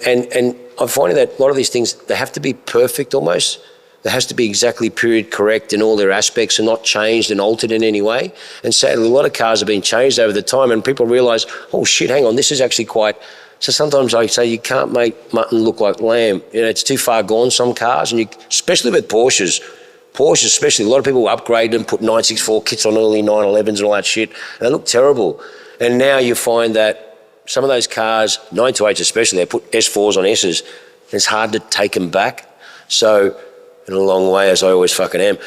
Speaker 2: I'm finding that a lot of these things, they have to be perfect almost. There has to be exactly period correct in all their aspects and not changed and altered in any way. And sadly, a lot of cars have been changed over the time, and people realise, oh shit, hang on, this is actually quite... So sometimes I say you can't make mutton look like lamb. You know, it's too far gone, some cars, and especially with Porsches. Porsches especially, a lot of people upgrade them, put 964 kits on early 911s and all that shit, and they look terrible. And now you find that some of those cars, 928s especially, they put S4s on S's, and it's hard to take them back. So, in a long way, as I always fucking am,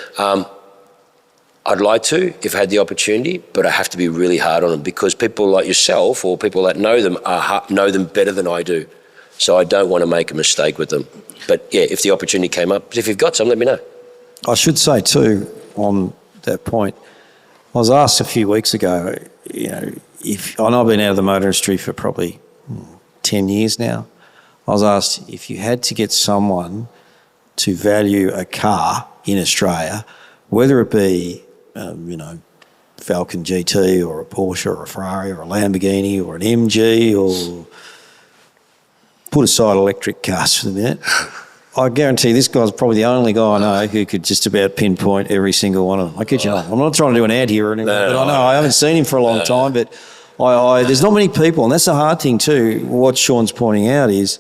Speaker 2: I'd like to, if I had the opportunity, but I have to be really hard on them because people like yourself or people that know them know them better than I do. So I don't want to make a mistake with them. But yeah, if the opportunity came up, if you've got some, let me know.
Speaker 4: I should say too, on that point, I was asked a few weeks ago, you know, I know I've been out of the motor industry for probably 10 years now. I was asked if you had to get someone to value a car in Australia, whether it be, Falcon GT or a Porsche or a Ferrari or a Lamborghini or an MG or put aside electric cars for the minute, I guarantee this guy's probably the only guy I know who could just about pinpoint every single one of them. I kid you not. I'm not trying to do an ad here or anything, but I know I haven't seen him for a long time, but there's not many people, and that's the hard thing too. What Sean's pointing out is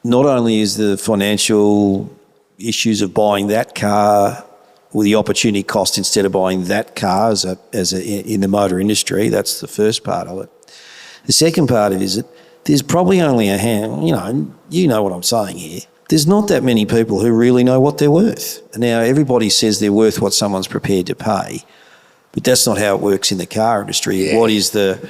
Speaker 4: not only is the financial issues of buying that car with the opportunity cost instead of buying that car in the motor industry, that's the first part of it. The second part of it is that there's probably only a hand, you know what I'm saying here. There's not that many people who really know what they're worth. Now, everybody says they're worth what someone's prepared to pay, but that's not how it works in the car industry. Yeah. What is the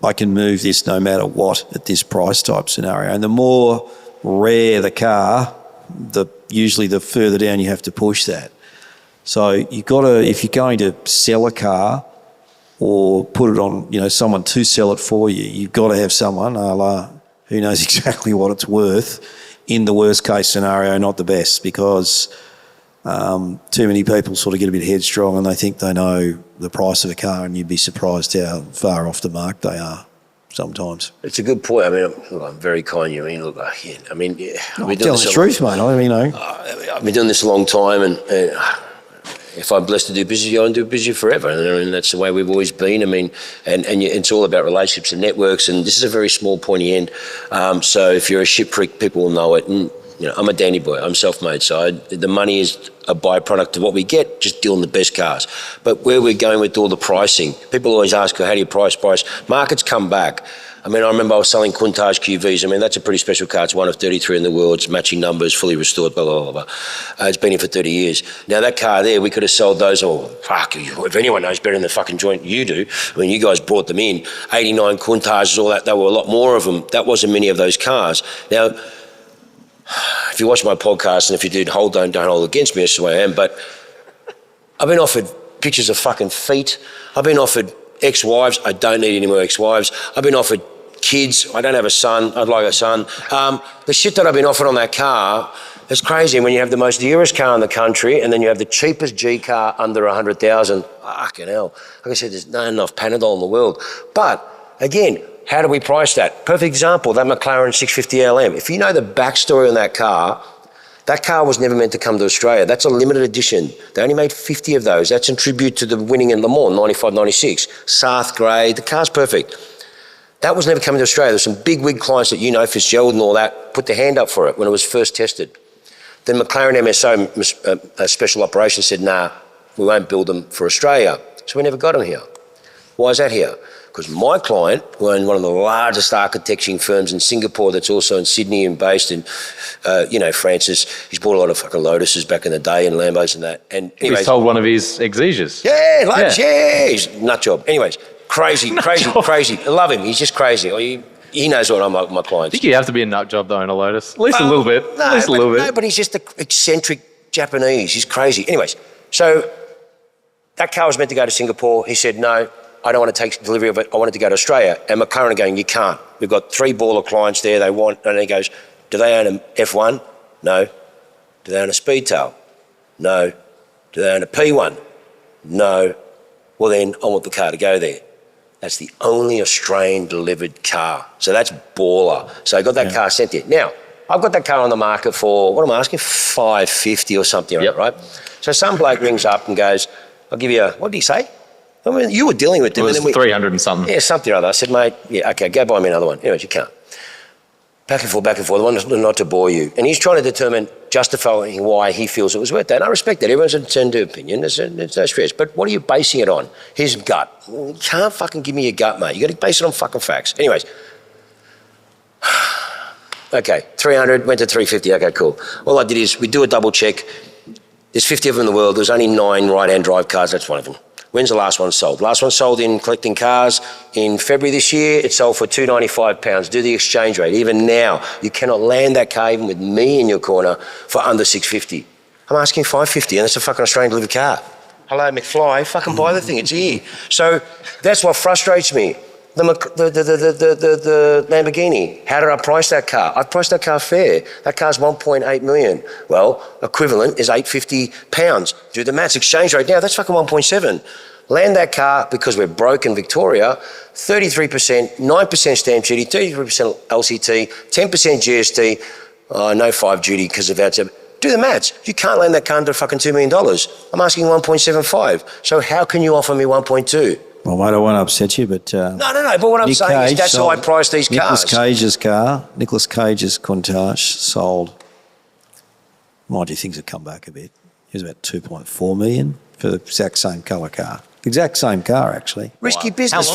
Speaker 4: I can move this no matter what at this price type scenario? And the more rare the car, usually the further down you have to push that. So you've got to, if you're going to sell a car or put it on, someone to sell it for you, you've got to have someone, who knows exactly what it's worth in the worst case scenario, not the best, because too many people sort of get a bit headstrong and they think they know the price of a car, and you'd be surprised how far off the mark they are sometimes.
Speaker 2: It's a good point. I mean, I'm very kind. I've been doing
Speaker 4: the truth, mate.
Speaker 2: I've been doing this a long time, and if I'm blessed to do business, I want to do business forever, and that's the way we've always been. I mean, and it's all about relationships and networks, and this is a very small pointy end. So if you're a shit prick, people will know it. And I'm a dandy boy. I'm self-made, so the money is a byproduct of what we get, just dealing the best cars. But where we're going with all the pricing, people always ask, how do you price? Markets come back. I mean, I remember I was selling Countach QVs. I mean, that's a pretty special car. It's one of 33 in the world. It's matching numbers, fully restored, blah, blah, blah, blah. It's been here for 30 years. Now, that car there, we could have sold those, if anyone knows better than the fucking joint, you do. I mean, you guys brought them in. 89 Countaches, all that, there were a lot more of them. That wasn't many of those cars. Now, if you watch my podcast, and if you did, don't hold against me, that's the way I am, but I've been offered pictures of fucking feet. I've been offered ex-wives. I don't need any more ex-wives. I've been offered kids. I don't have a son. I'd like a son. The shit that I've been offered on that car, it's crazy. When you have the most dearest car in the country and then you have the cheapest G car under 100,000, fucking hell. Like I said, there's not enough Panadol in the world. But again, how do we price that? Perfect example, that McLaren 650 LM. If you know the backstory on that car That car was never meant to come to Australia. That's a limited edition. They only made 50 of those. That's in tribute to the winning in Le Mans, 95, 96. Sarth grey, the car's perfect. That was never coming to Australia. There's some big wig clients that you know, Fitzgerald and all that, put their hand up for it when it was first tested. Then McLaren MSO, Special Operations, said, nah, we won't build them for Australia. So we never got them here. Why is that here? Because my client, who owned one of the largest architecting firms in Singapore that's also in Sydney and based in, Francis, he's bought a lot of fucking Lotuses back in the day and Lambos and that. And anyways,
Speaker 3: He's sold one of his Exesias.
Speaker 2: yeah, he's a nut job. Anyways, crazy. I love him. He's just crazy. He knows what I'm like, my
Speaker 3: I
Speaker 2: clients.
Speaker 3: think you have to be a nut job though in a Lotus. At least a little bit.
Speaker 2: No, but he's just an eccentric Japanese. He's crazy. Anyways, so that car was meant to go to Singapore. He said, no, I don't want to take delivery of it. I want it to go to Australia. And McLaren are going, you can't. We've got 3 baller clients there. They want, and he goes, do they own an F1? No. Do they own a Speedtail? No. Do they own a P1? No. Well then, I want the car to go there. That's the only Australian delivered car. So that's baller. So I got that car sent there. Now, I've got that car on the market for, what am I asking? $550 or something, right? So some bloke rings up and goes, I'll give you what did he say? I mean, you were dealing with them.
Speaker 3: It was 300 and something.
Speaker 2: Yeah, something or other. I said, mate, yeah, okay, go buy me another one. Anyways, you can't. Back and forth. The one that's not to bore you. And he's trying to justify why he feels it was worth that. And I respect that. Everyone's entitled to opinion. There's no stress. But what are you basing it on? His gut. You can't fucking give me your gut, mate. You got to base it on fucking facts. Anyways. Okay, 300, went to 350. Okay, cool. All I did is we do a double check. There's 50 of them in the world. There's only 9 right-hand drive cars. That's one of them. When's the last one sold? Last one sold in collecting cars in February this year. It sold for £295. Do the exchange rate. Even now, you cannot land that car, even with me in your corner, for under $650. I'm asking $550, and it's a fucking Australian delivered car. Hello, McFly, fucking buy the thing, it's here. So that's what frustrates me. The Lamborghini, how did I price that car? I priced that car fair. That car's 1.8 million. Well, equivalent is £850. Do the maths, exchange rate now, that's fucking 1.7. Land that car because we're broke in Victoria, 33%, 9% stamp duty, 33% LCT, 10% GST, no 5 duty because of that. Do the maths. You can't land that car under fucking $2 million. I'm asking 1.75. So how can you offer me 1.2?
Speaker 4: Well, mate, I won't upset you, but...
Speaker 2: No. But what I'm saying is that's how I price these cars.
Speaker 4: Nicolas Cage's Countach sold, mind you, things have come back a bit. It was about 2.4 million for the exact same colour car. Exact same car, actually.
Speaker 2: Risky business.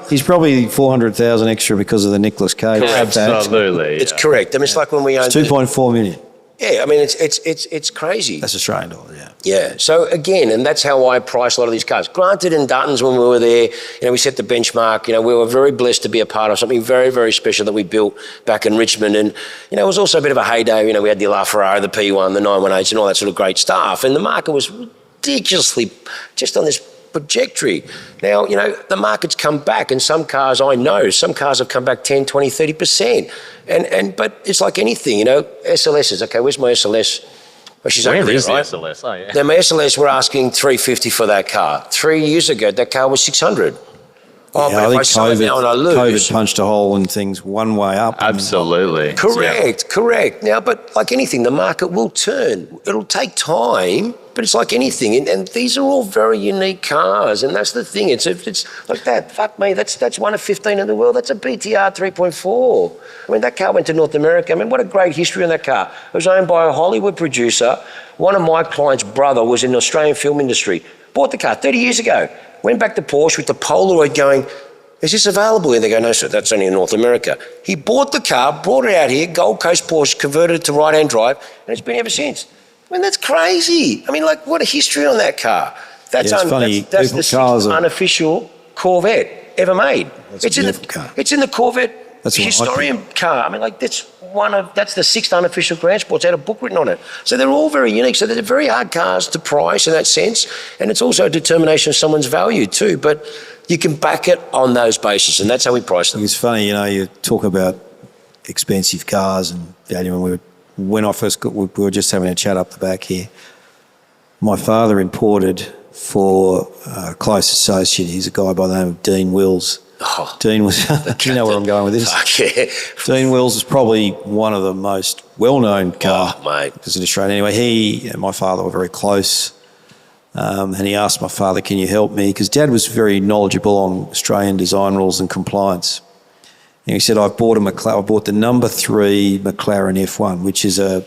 Speaker 4: He's probably 400,000 extra because of the Nicolas Cage.
Speaker 3: Absolutely.
Speaker 2: It's correct. I mean, it's like when we owned...
Speaker 4: 2.4 million.
Speaker 2: Yeah, I mean, it's crazy.
Speaker 4: That's Australian dollar, yeah.
Speaker 2: Yeah. So again, and that's how I price a lot of these cars. Granted, in Duttons when we were there, we set the benchmark. We were very blessed to be a part of something very, very special that we built back in Richmond. And, it was also a bit of a heyday. We had the LaFerrari, the P1, the 918s and all that sort of great stuff. And the market was ridiculously just on this trajectory. Now, the market's come back, and some cars some cars have come back 10, 20, 30%. But it's like anything, SLSs. Okay, where's my SLS? Well, she's over there, right?
Speaker 3: The SLS? Oh, yeah.
Speaker 2: Now, my SLS, we're asking $350 for that car. 3 years ago, that car was $600. Oh,
Speaker 4: yeah,
Speaker 2: but
Speaker 4: I
Speaker 2: if I sell it now and I lose...
Speaker 4: COVID punched a hole in things one way up.
Speaker 3: Absolutely.
Speaker 2: Correct. Now, but like anything, the market will turn. It'll take time, but it's like anything. And these are all very unique cars, and that's the thing. It's like that. Fuck me, that's one of 15 in the world. That's a BTR 3.4. I mean, that car went to North America. I mean, what a great history on that car. It was owned by a Hollywood producer. One of my client's brother was in the Australian film industry. Bought the car 30 years ago. Went back to Porsche with the Polaroid going, is this available here? They go, no, sir, that's only in North America. He bought the car, brought it out here, Gold Coast Porsche, converted it to right-hand drive, and it's been ever since. I mean, that's crazy. I mean, like, what a history on that car. That's
Speaker 4: funny.
Speaker 2: That's the sixth unofficial Corvette ever made. It's in the Corvette historian car. I mean, like, that's the 6th unofficial Grand Sport. It's had a book written on it. So they're all very unique. So they're very hard cars to price in that sense. And it's also a determination of someone's value too. But you can back it on those bases, and that's how we price them.
Speaker 4: It's funny, you talk about expensive cars and value. When I first got, we were just having a chat up the back here. My father imported for a close associate. He's a guy by the name of Dean Wills. Dean was, you know where I'm going with this.
Speaker 2: Fuck yeah.
Speaker 4: Dean Wills is probably one of the most well-known car
Speaker 2: mate.
Speaker 4: in Australia. Anyway, he and my father were very close. And he asked my father, can you help me? Because Dad was very knowledgeable on Australian design rules and compliance. And he said, I bought the number 3 McLaren F1, which is a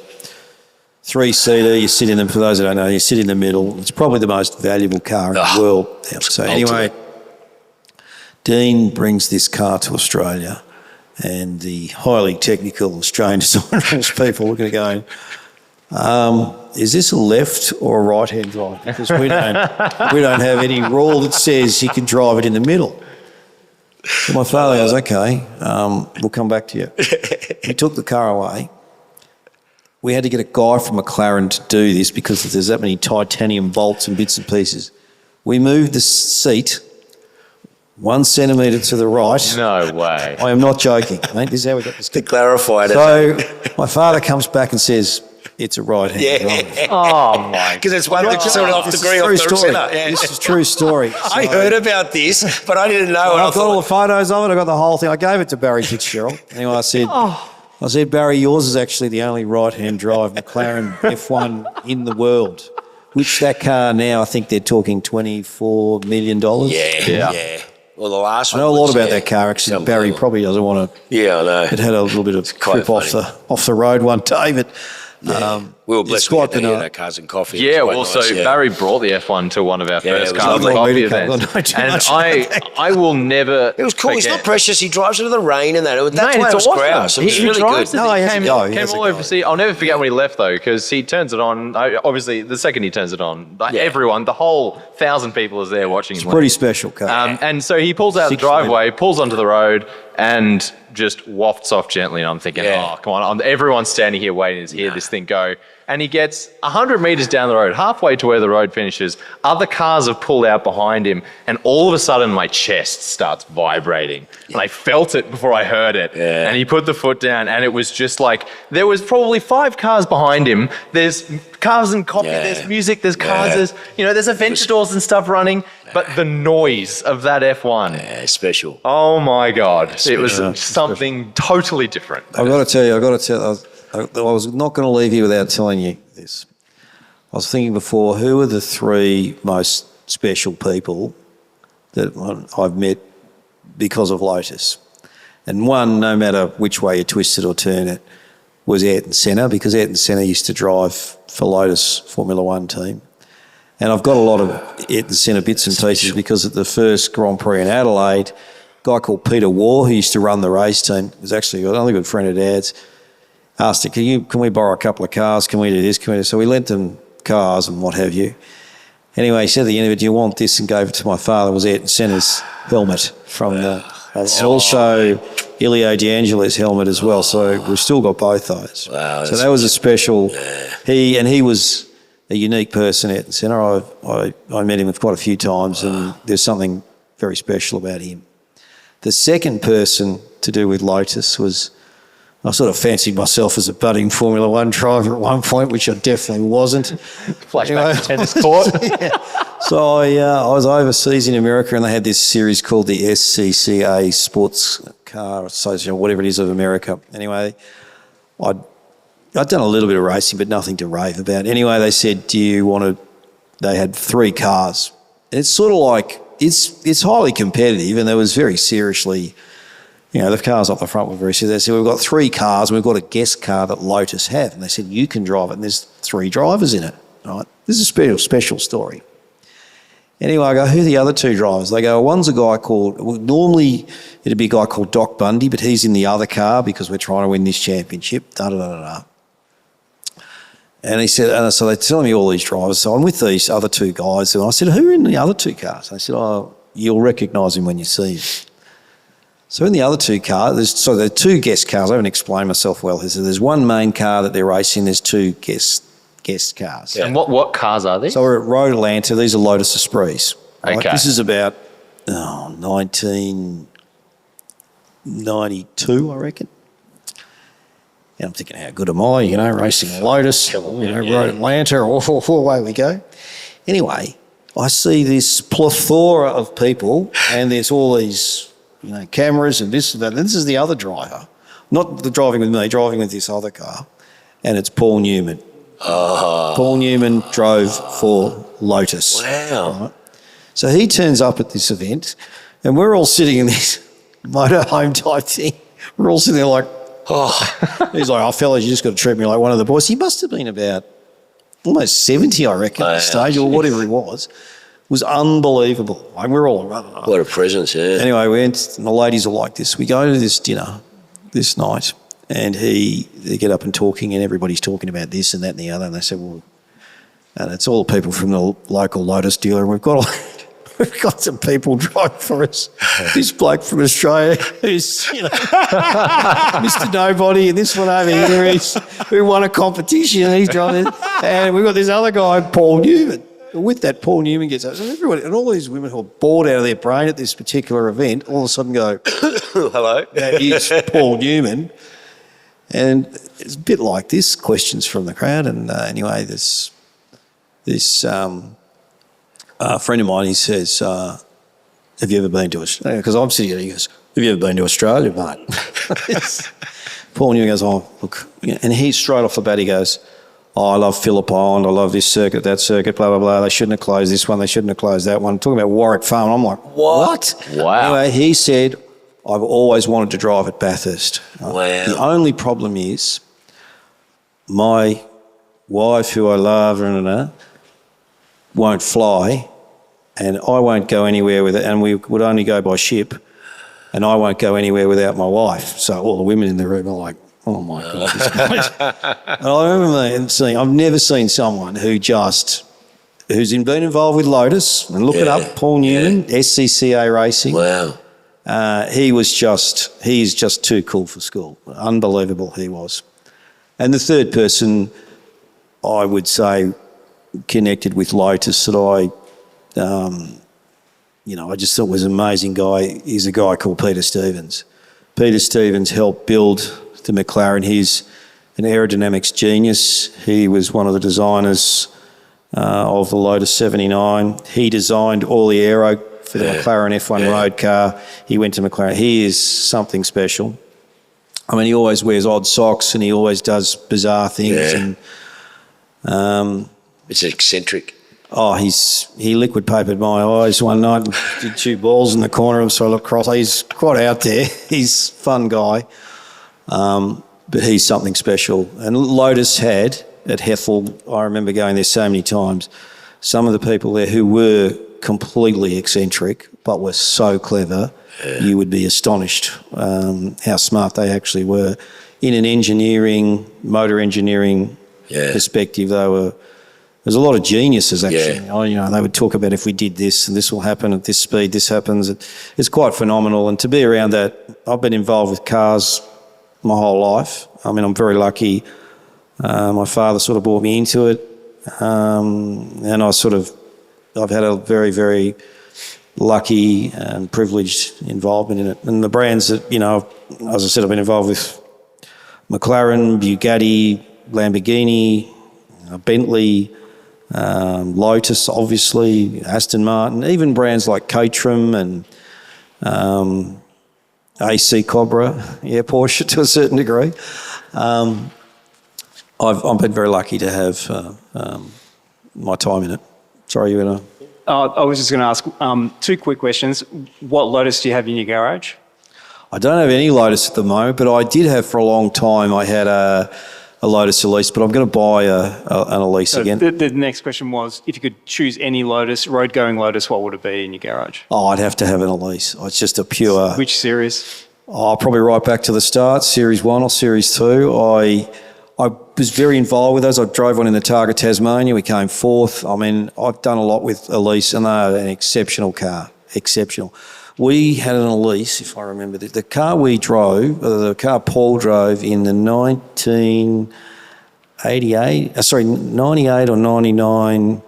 Speaker 4: 3-seater. You sit in them, for those that don't know, you sit in the middle. It's probably the most valuable car in the world. So anyway, Dean brings this car to Australia, and the highly technical Australian design rules people are going to go, is this a left or a right-hand drive? Because we don't have any rule that says you can drive it in the middle. So my father goes, okay, we'll come back to you. He took the car away. We had to get a guy from McLaren to do this because there's that many titanium bolts and bits and pieces. We moved the seat 1 centimetre to the right.
Speaker 3: No way.
Speaker 4: I am not joking, mate. This is how we got this.
Speaker 2: To clarify it.
Speaker 4: So my father comes back and says, it's a right-hand drive.
Speaker 3: Oh, my.
Speaker 2: Because it's 1 degree off the centre. Yeah.
Speaker 4: This is a true story.
Speaker 2: I heard about this, but I didn't know.
Speaker 4: I've got all the photos of it. I got the whole thing. I gave it to Barry Fitzgerald. Anyway, I said, Barry, yours is actually the only right-hand drive McLaren F1 in the world. Which that car now, I think they're talking $24 million.
Speaker 2: Yeah. Well, the last one.
Speaker 4: I know a lot about that car. Actually, Barry probably doesn't want to.
Speaker 2: Yeah, I know.
Speaker 4: It had a little bit of trip off the road one day, but.
Speaker 2: We were blessed to get our cars and coffee.
Speaker 3: Yeah,
Speaker 2: well,
Speaker 3: so Barry brought the F1 to one of our first cars
Speaker 2: lovely.
Speaker 3: and coffee events. And I will never.
Speaker 2: It was cool.
Speaker 3: forget.
Speaker 2: He's not precious. He drives into the rain and that. That's
Speaker 3: Mate,
Speaker 2: why it was
Speaker 3: awesome.
Speaker 2: grouse. It was really
Speaker 3: drives
Speaker 2: good.
Speaker 3: it.
Speaker 4: He
Speaker 3: Came all over. See, I'll never forget when he left though, because he turns it on. Obviously, the second he turns it on, everyone, the whole 1,000 people is there watching.
Speaker 4: It's a pretty special car.
Speaker 3: And so he pulls out the driveway, pulls onto the road, and just wafts off gently. And I'm thinking, oh, come on. Everyone's standing here waiting to hear this thing go. And he gets 100 metres down the road, halfway to where the road finishes. Other cars have pulled out behind him. And all of a sudden, my chest starts vibrating. And I felt it before I heard it. Yeah. And he put the foot down. And it was just like, there was probably 5 cars behind him. There's cars and coffee. There's music. There's cars. There's adventure doors and stuff running. But the noise of that F1.
Speaker 2: Yeah, special.
Speaker 3: Oh, my God. It was something totally different.
Speaker 4: I've got to tell you, I was not going to leave you without telling you this. I was thinking before, who are the 3 most special people that I've met because of Lotus? And one, no matter which way you twist it or turn it, was Ayrton Senna, because Ayrton Senna used to drive for Lotus Formula 1 team. And I've got a lot of Ayrton Senna bits and pieces because at the first Grand Prix in Adelaide, a guy called Peter Waugh, who used to run the race team, was actually another good friend of Dad's, asked him, can we borrow a couple of cars? Can we do this? So we lent them cars and what have you. Anyway, he said at the end of it, do you want this? And gave it to my father. It was Ayrton Senna's helmet from the... And also Ilio D'Angelo's helmet as well. So we've still got both those.
Speaker 2: Wow,
Speaker 4: so that was a special... He was a unique person, Ayrton Senna. I met him quite a few times and there's something very special about him. The second person to do with Lotus was... I sort of fancied myself as a budding Formula 1 driver at one point, which I definitely wasn't.
Speaker 3: Flashback to tennis court.
Speaker 4: So I was overseas in America and they had this series called the SCCA Sports Car Association, whatever it is of America. Anyway, I'd done a little bit of racing, but nothing to rave about. Anyway, they said, do you want to... They had 3 cars. And it's sort of like... It's highly competitive and there was very seriously... the cars up the front were very serious. They said, we've got 3 cars and we've got a guest car that Lotus have. And they said, you can drive it and there's 3 drivers in it. Right? This is a special story. Anyway, I go, who are the other 2 drivers? They go, one's a guy called, normally it'd be a guy called Doc Bundy, but he's in the other car because we're trying to win this championship. Da-da-da-da-da. And he said, and so they're telling me all these drivers. So I'm with these other 2 guys. And I said, who are in the other 2 cars? And they said, you'll recognise him when you see him. So in the other 2 cars, there are 2 guest cars. I haven't explained myself well. There's 1 main car that they're racing. There's 2 guest cars.
Speaker 3: Yeah. And what cars are these?
Speaker 4: So we're at Road Atlanta. These are Lotus Esprits. Right?
Speaker 3: Okay.
Speaker 4: This is about 1992, I reckon. And I'm thinking, how good am I? Racing a Lotus. Road Atlanta. Away we go. Anyway, I see this plethora of people, and there's all these cameras and this and that. And this is the other driver, not the driving with me, driving with this other car, and it's Paul Newman. Paul Newman drove for Lotus.
Speaker 2: Wow.
Speaker 4: Right? So he turns up at this event, and we're all sitting in this motorhome type thing. We're all sitting there like, he's like, fellas, you just got to treat me like one of the boys. He must have been about almost 70, I reckon, at the stage, or whatever he was. It was unbelievable. Like, we're all...
Speaker 2: What a presence, yeah.
Speaker 4: Anyway, we went, and the ladies are like this. We go to this dinner this night, and they get up and talking, and everybody's talking about this and that and the other, and they said, well, and it's all people from the local Lotus dealer, and we've got some people drive for us. This bloke from Australia who's, Mr. Nobody, and this one over here who won a competition, and he's driving. And we've got this other guy, Paul Newman. And with that, Paul Newman gets up. So everybody, and all these women who are bored out of their brain at this particular event, all of a sudden go,
Speaker 2: hello.
Speaker 4: That is Paul Newman. And it's a bit like this, questions from the crowd. And anyway, this friend of mine, he says, have you ever been to Australia? Because I'm sitting here, he goes, have you ever been to Australia, mate? Paul Newman goes, oh, look. And he, straight off the bat, he goes, I love Phillip Island, I love this circuit, that circuit, blah, blah, blah. They shouldn't have closed this one, they shouldn't have closed that one. Talking about Warwick Farm, I'm like, what?
Speaker 3: Wow.
Speaker 4: Anyway, he said, I've always wanted to drive at Bathurst.
Speaker 2: Wow.
Speaker 4: The only problem is my wife, who I love, won't fly, and I won't go anywhere with it, and we would only go by ship, and I won't go anywhere without my wife. So all the women in the room are like, oh my God. This guy's... And I remember I've never seen someone who's been involved with Lotus, and look it up, Paul Newman, SCCA Racing.
Speaker 2: Wow.
Speaker 4: He is just too cool for school. Unbelievable he was. And the third person, I would say, connected with Lotus that I just thought was an amazing guy is a guy called Peter Stevens. Peter Stevens helped build the McLaren. He's an aerodynamics genius. He was one of the designers of the Lotus 79. He designed all the aero for the McLaren F1 road car. He went to McLaren. He is something special. I mean, he always wears odd socks and he always does bizarre things.
Speaker 2: Yeah.
Speaker 4: And
Speaker 2: it's eccentric.
Speaker 4: Oh, he liquid papered my eyes one night and did 2 balls in the corner of him, so I looked across. He's quite out there. He's a fun guy. But he's something special. And Lotus had, at Hethel, I remember going there so many times, some of the people there who were completely eccentric but were so clever, you would be astonished how smart they actually were. In an motor engineering perspective, there's a lot of geniuses actually.
Speaker 2: Yeah.
Speaker 4: They would talk about if we did this and this will happen at this speed, this happens. It's quite phenomenal. And to be around that, I've been involved with cars my whole life. I mean, I'm very lucky. My father sort of brought me into it. And I've had a very, very lucky and privileged involvement in it. And the brands that, as I said, I've been involved with McLaren, Bugatti, Lamborghini, Bentley, Lotus, obviously, Aston Martin, even brands like Caterham and AC Cobra, Porsche to a certain degree. I've been very lucky to have my time in it. Sorry, you were going to...
Speaker 7: I was just going to ask 2 quick questions. What Lotus do you have in your garage?
Speaker 4: I don't have any Lotus at the moment, but I did have for a long time. I had a Lotus Elise, but I'm going to buy an Elise again.
Speaker 7: The next question was, if you could choose any Lotus, road-going Lotus, what would it be in your garage?
Speaker 4: Oh, I'd have to have an Elise. It's just a pure...
Speaker 7: Which series?
Speaker 4: Probably right back to the start, Series 1 or Series 2. I was very involved with those. I drove one in the Targa Tasmania. We came 4th. I mean, I've done a lot with Elise, and they're an exceptional car. Exceptional. We had an Elise, if I remember. The car we drove, the car Paul drove in the 98 or 99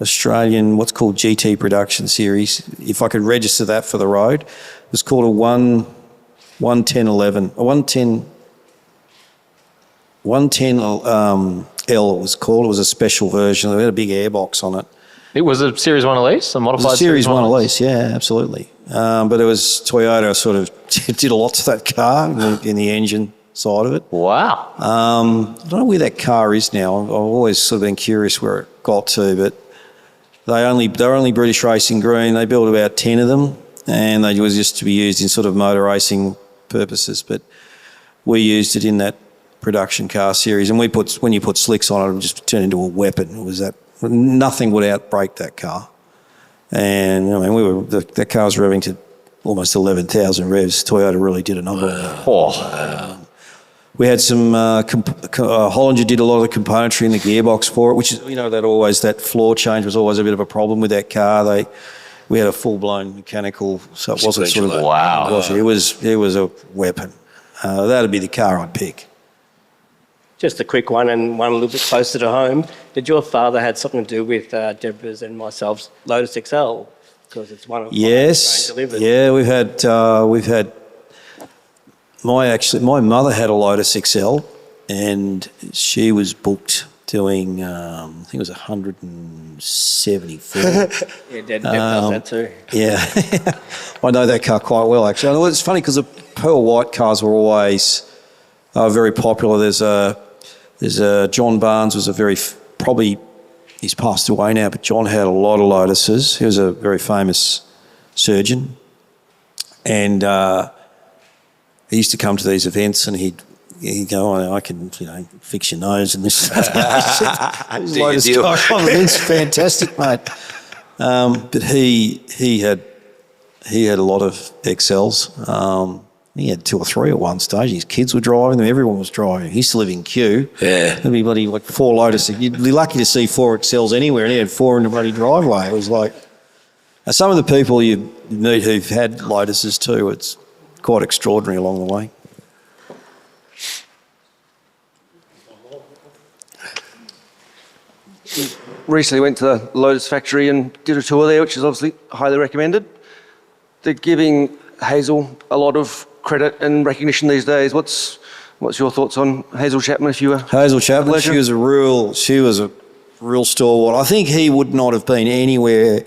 Speaker 4: Australian, what's called GT Production Series. If I could register that for the road, it was called a 110L. It was called. It was a special version. It had a big airbox on it.
Speaker 3: It was a Series 1 Elise, a modified
Speaker 4: It was a Series 1 Elise, yeah, absolutely. But it was Toyota sort of did a lot to that car in the engine side of it.
Speaker 3: Wow.
Speaker 4: I don't know where that car is now. I've always sort of been curious where it got to, but they're only British Racing Green. They built about 10 of them, and they was just to be used in sort of motor racing purposes. But we used it in that production car series, and when you put slicks on it, it would just turn into a weapon. It was that nothing would outbrake that car. And I mean, the car was revving to almost 11,000 revs. Toyota really did a number on that. We had some Hollinger did a lot of the componentry in the gearbox for it, which is that floor change was always a bit of a problem with that car. We had a full blown mechanical, so it wasn't sort of
Speaker 3: wow.
Speaker 4: It was a weapon. That'd be the car I'd pick.
Speaker 8: Just a quick one, and one a little bit closer to home. Did your father had something to do with Deborah's and myself's Lotus XL? Because it's one of
Speaker 4: yes,
Speaker 8: delivered.
Speaker 4: Yeah, we've had. My mother had a Lotus XL, and she was booked doing I think it was 174.
Speaker 8: Yeah, Dad does that too.
Speaker 4: Yeah, I know that car quite well actually. And it's funny because the pearl white cars were always very popular. There's John Barnes was probably he's passed away now, but John had a lot of Lotuses. He was a very famous surgeon, and he used to come to these events, and he'd go, I can fix your nose and this. Lotus car events, fantastic, mate. But he had a lot of XLs. He had 2 or 3 at one stage. His kids were driving them. Everyone was driving. He used to live in Kew.
Speaker 2: Yeah.
Speaker 4: There'd be bloody 4 Lotus. You'd be lucky to see 4 XLs anywhere, and he had 4 in the bloody driveway. It was like some of the people you meet who've had Lotuses too. It's quite extraordinary along the way.
Speaker 9: Recently went to the Lotus factory and did a tour there, which is obviously highly recommended. They're giving Hazel a lot of credit and recognition these days. What's your thoughts on Hazel Chapman?
Speaker 4: Hazel Chapman, she was a real stalwart. I think he would not have been anywhere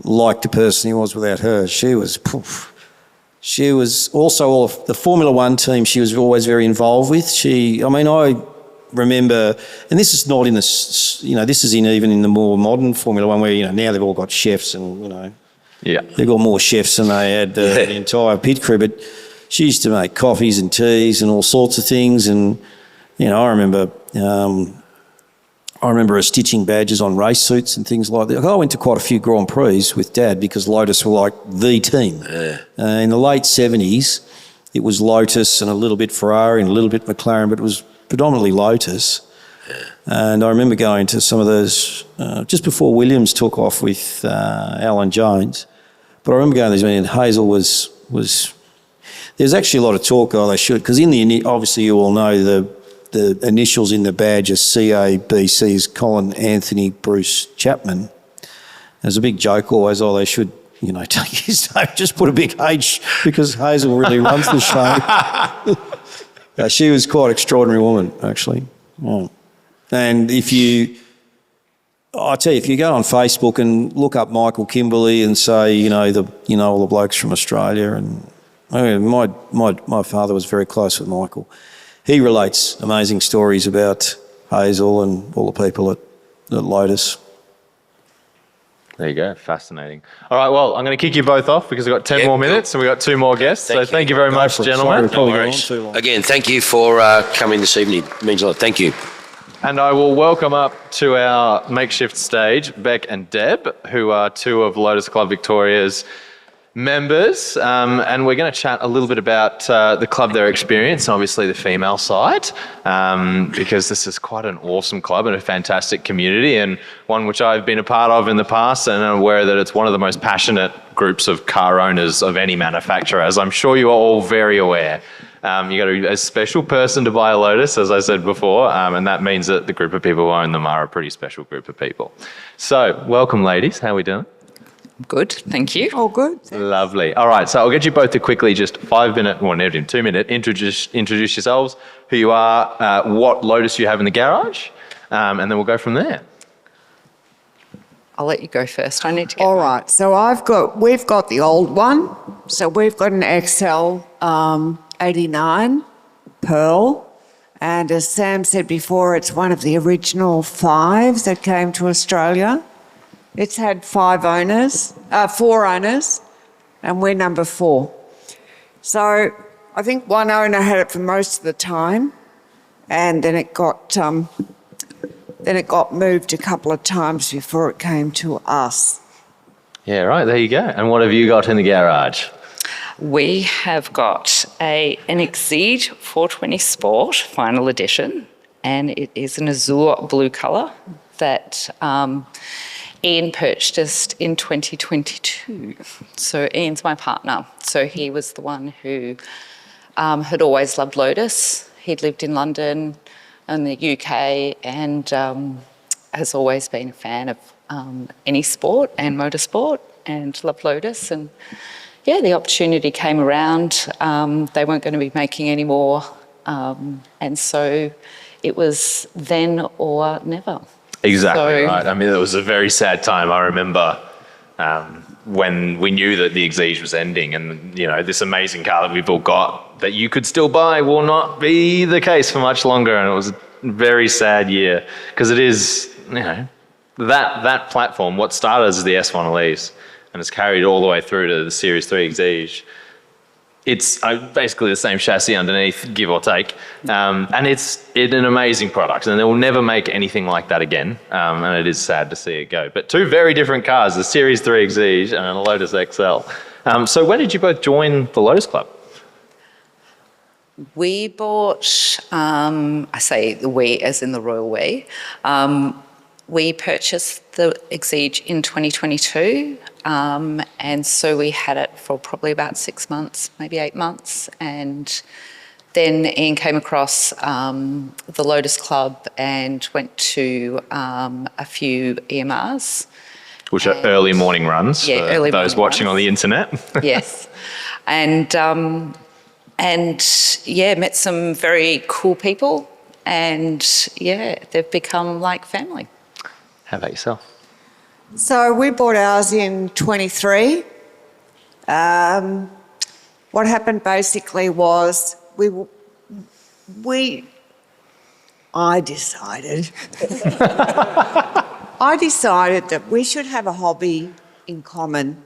Speaker 4: like the person he was without her. She was also all of the Formula One team. She was always very involved with. I remember, and this is not in this is even in the more modern Formula One where now they've all got chefs and
Speaker 3: yeah,
Speaker 4: they've got more chefs than they had the entire pit crew. But she used to make coffees and teas and all sorts of things. And I remember her stitching badges on race suits and things like that. I went to quite a few Grand Prix with Dad because Lotus were like the team.
Speaker 2: Yeah.
Speaker 4: In the late 70s, it was Lotus and a little bit Ferrari and a little bit McLaren, but it was predominantly Lotus. Yeah. And I remember going to some of those just before Williams took off with Alan Jones. But I remember going to these meetings, and Hazel was there's actually a lot of talk, they should, because obviously you all know the initials in the badge are CABC is Colin Anthony Bruce Chapman. There's a big joke always, they should, take his name, just put a big H because Hazel really runs the show. She was quite an extraordinary woman, actually. Yeah. And if you go on Facebook and look up Michael Kimberley and say, all the blokes from Australia, and my father was very close with Michael. He relates amazing stories about Hazel and all the people at Lotus.
Speaker 3: There you go. Fascinating. All right, well, I'm going to kick you both off because we've got 10 more minutes and we've got 2 more guests. Thank you very much, gentlemen.
Speaker 2: Again, thank you for coming this evening. It means a lot. Thank you.
Speaker 3: And I will welcome up to our makeshift stage Beck and Deb, who are 2 of Lotus Club Victoria's members, and we're going to chat a little bit about the club, their experience, and obviously the female side, because this is quite an awesome club and a fantastic community, and one which I've been a part of in the past, and I'm aware that it's one of the most passionate groups of car owners of any manufacturer, as I'm sure you are all very aware. You got to be a special person to buy a Lotus, as I said before, and that means that the group of people who own them are a pretty special group of people. So, welcome, ladies. How are we doing?
Speaker 5: Good, thank you. All good.
Speaker 3: Lovely. All right, so I'll get you both to quickly just 5-minute, well, not even 2-minute, introduce yourselves, who you are, what Lotus you have in the garage, and then we'll go from there.
Speaker 5: I'll let you go first. I need to get
Speaker 10: All
Speaker 5: mine.
Speaker 10: right. So we've got the old one. So we've got an XL 89 Pearl. And as Sam said before, it's one of the original 5s that came to Australia. It's had 4 owners, and we're number 4. So I think one owner had it for most of the time, and then it got moved a couple of times before it came to us.
Speaker 3: Yeah, right, there you go. And what have you got in the garage?
Speaker 5: We have got an Exige 420 Sport Final Edition, and it is an azure blue colour that Ian purchased in 2022. So Ian's my partner. So he was the one who had always loved Lotus. He'd lived in London and the UK and has always been a fan of any sport and motorsport and loved Lotus. And yeah, the opportunity came around. They weren't going to be making any more. And so it was then or never.
Speaker 3: Exactly right. I mean, it was a very sad time. I remember when we knew that the Exige was ending, and you know, this amazing car that we've all got that you could still buy will not be the case for much longer. And it was a very sad year because it is, you know, that platform, what started as the S1 Elise and has carried all the way through to the Series 3 Exige. It's basically the same chassis underneath, give or take, and it's an amazing product, and they will never make anything like that again, and it is sad to see it go. But 2 very different cars, the Series 3 Exige and a Lotus XL. So when did you both join the Lotus Club?
Speaker 5: We bought, I say the we as in the royal we, we purchased the Exige in 2022, and so we had it for probably about 6 months, maybe 8 months, and then Ian came across the Lotus Club and went to a few EMRs.
Speaker 3: Which are early morning runs
Speaker 5: Yeah,
Speaker 3: for
Speaker 5: early
Speaker 3: those
Speaker 5: morning
Speaker 3: watching
Speaker 5: runs.
Speaker 3: on the internet.
Speaker 5: Yes, and yeah, met some very cool people, and yeah, they've become like family.
Speaker 3: How about yourself?
Speaker 10: So we bought ours in 23. What happened basically was I decided that we should have a hobby in common.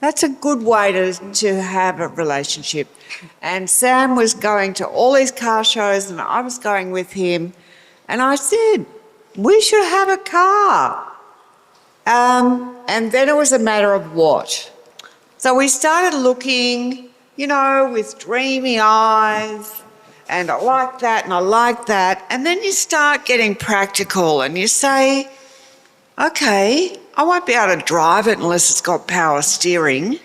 Speaker 10: That's a good way to have a relationship. And Sam was going to all these car shows and I was going with him. And I said, we should have a car. And then it was a matter of what. So we started looking, you know, with dreamy eyes, and I like that and I like that. And then you start getting practical and you say, okay, I won't be able to drive it unless it's got power steering.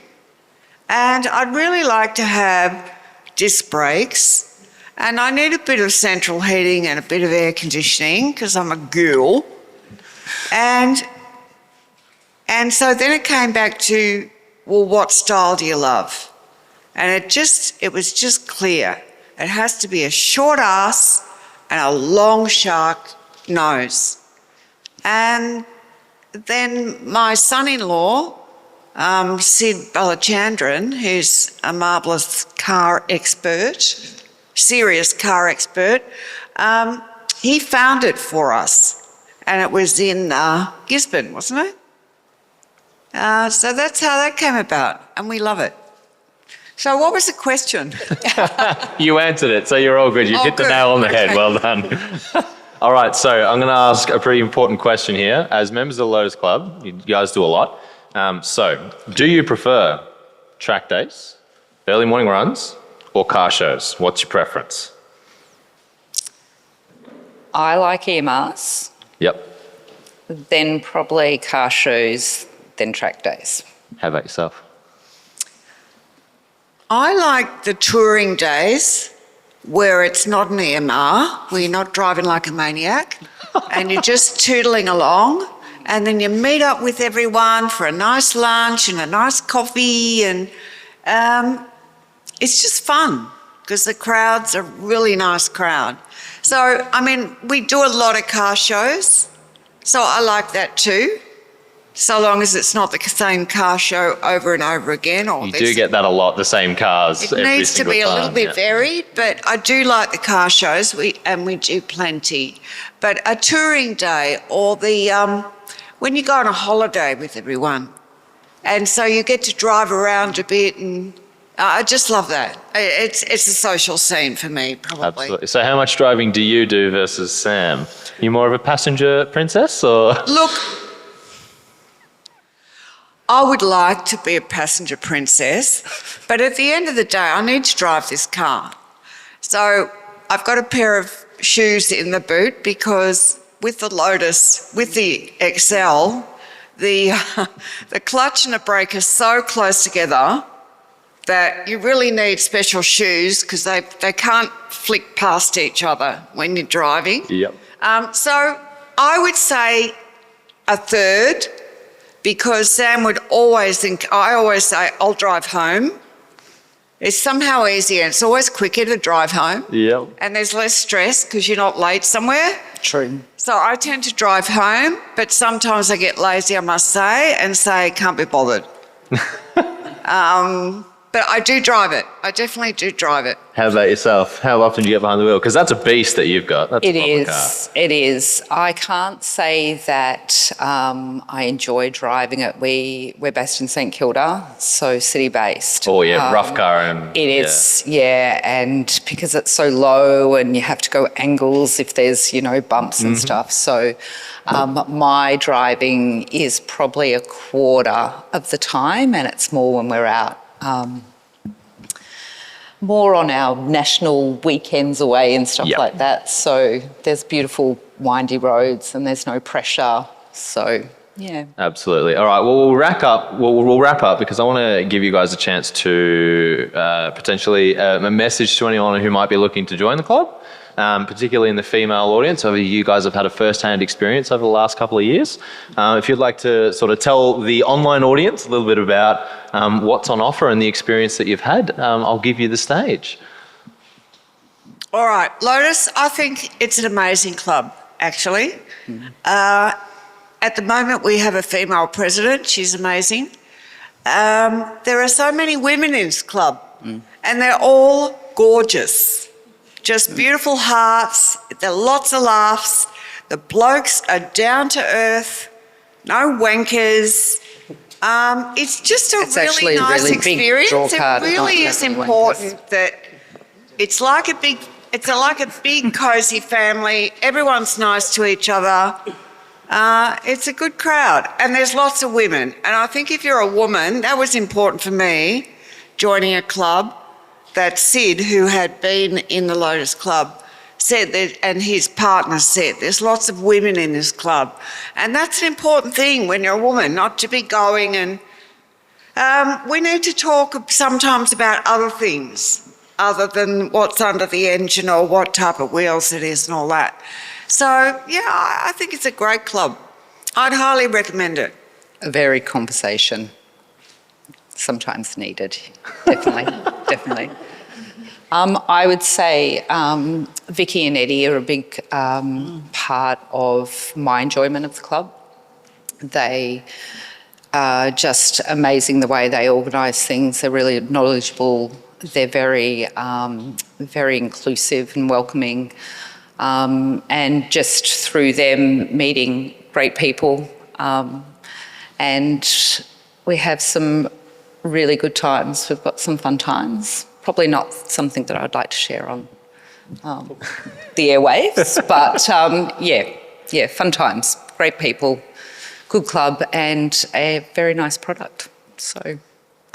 Speaker 10: And I'd really like to have disc brakes. And I need a bit of central heating and a bit of air conditioning because I'm a ghoul. And so then it came back to, well, what style do you love? And it was just clear. It has to be a short ass and a long shark nose. And then my son-in-law, Sid Balachandran, who's a marvellous car expert, serious car expert, he found it for us. And it was in Gisborne, wasn't it? So that's how that came about, and we love it. So what was the question?
Speaker 3: You answered it, so you're all good. You hit the nail on the head. Well done. All right, so I'm going to ask a pretty important question here. As members of the Lotus Club, you guys do a lot. So do you prefer track days, early morning runs, or car shows? What's your preference?
Speaker 5: I like EMRs,
Speaker 3: Yep.
Speaker 5: then probably car shows, then track days.
Speaker 3: How about yourself?
Speaker 10: I like the touring days where it's not an EMR, where you're not driving like a maniac and you're just tootling along, and then you meet up with everyone for a nice lunch and a nice coffee, and it's just fun because the crowd's a really nice crowd. So, I mean, we do a lot of car shows, so I like that too. so long as it's not the same car show over and over again. Or
Speaker 3: You do get that a lot, the same cars
Speaker 10: it
Speaker 3: every
Speaker 10: needs to
Speaker 3: single
Speaker 10: be a
Speaker 3: time,
Speaker 10: little bit
Speaker 3: yeah.
Speaker 10: varied, but I do like the car shows, we do plenty. But a touring day or when you go on a holiday with everyone, and so you get to drive around a bit, and I just love that. It's a social scene for me, probably.
Speaker 3: Absolutely. So how much driving do you do versus Sam? You more of a passenger princess or?
Speaker 10: Look, I would like to be a passenger princess, but at the end of the day, I need to drive this car. So I've got a pair of shoes in the boot because with the Lotus, with the XL, the clutch and the brake are so close together that you really need special shoes because they can't flick past each other when you're driving.
Speaker 3: Yep.
Speaker 10: So I would say a third, because Sam would always think, I always say, I'll drive home. It's somehow easier. It's always quicker to drive home.
Speaker 3: Yep.
Speaker 10: And there's less stress because you're not late somewhere.
Speaker 5: True.
Speaker 10: So I tend to drive home, but sometimes I get lazy, I must say, and say, can't be bothered. But I do drive it. I definitely do drive it.
Speaker 3: How about yourself? How often do you get behind the wheel? Because that's a beast that you've got. That's
Speaker 5: It
Speaker 3: a proper
Speaker 5: is.
Speaker 3: car.
Speaker 5: It is. I can't say that I enjoy driving it. We're based in St Kilda, so city-based.
Speaker 3: Oh yeah, rough car and
Speaker 5: It is, yeah, and because it's so low and you have to go angles if there's, bumps and stuff. So my driving is probably a quarter of the time, and it's more when we're out. More on our national weekends away and stuff
Speaker 3: Yep.
Speaker 5: like that. So there's beautiful windy roads and there's no pressure. So yeah.
Speaker 3: Absolutely. All right. Well, we'll wrap up. We'll wrap up because I want to give you guys a chance to potentially a message to anyone who might be looking to join the club, particularly in the female audience. Obviously, you guys have had a first-hand experience over the last couple of years. If you'd like to sort of tell the online audience a little bit about what's on offer and the experience that you've had, I'll give you the stage.
Speaker 10: All right, Lotus, I think it's an amazing club, actually. At the moment, we have a female president. She's amazing. There are so many women in this club, and they're all gorgeous. Just beautiful hearts. There are lots of laughs. The blokes are down to earth. No wankers. It's just a really nice experience. It really is important that it's like a big cozy family. Everyone's nice to each other. It's a good crowd, and there's lots of women. And I think if you're a woman, that was important for me, joining a club that Sid, who had been in the Lotus Club, said that, and his partner said, there's lots of women in this club. And that's an important thing when you're a woman, not to be going and... we need to talk sometimes about other things other than what's under the engine or what type of wheels it is and all that. So, yeah, I think it's a great club. I'd highly recommend it.
Speaker 5: A varied conversation. Sometimes needed. Definitely. Definitely. I would say Vicky and Eddie are a big part of my enjoyment of the club. They are just amazing the way they organise things. They're really knowledgeable. They're very, very inclusive and welcoming. And just through them meeting great people. And we have some really good times. We've got some fun times. Probably not something that I'd like to share on the airwaves, but yeah, fun times, great people, good club, and a very nice product. So.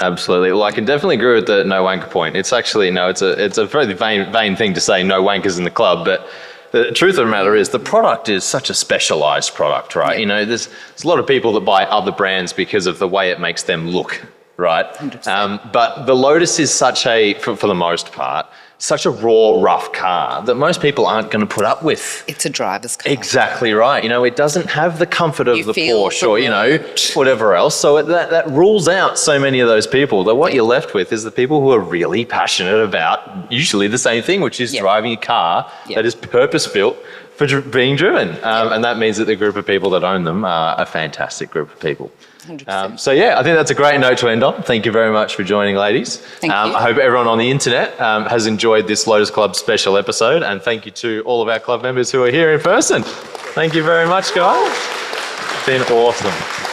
Speaker 3: Absolutely. Well, I can definitely agree with the no wanker point. It's actually, it's a very vain thing to say no wankers in the club, but the truth of the matter is the product is such a specialised product, right? Yeah. There's a lot of people that buy other brands because of the way it makes them look, right? But the Lotus is such for the most part, such a raw, rough car that most people aren't going to put up with.
Speaker 5: It's a driver's car.
Speaker 3: Exactly right. It doesn't have the comfort of the Porsche or, whatever else. So that rules out so many of those people that what you're left with is the people who are really passionate about usually the same thing, which is driving a car that is purpose-built for being driven. And that means that the group of people that own them are a fantastic group of people.
Speaker 5: 100%.
Speaker 3: So yeah, I think that's a great note to end on. Thank you very much for joining, ladies.
Speaker 5: Thank you.
Speaker 3: I hope everyone on the internet has enjoyed this Lotus Club special episode, and thank you to all of our club members who are here in person. Thank you very much, guys. It's been awesome.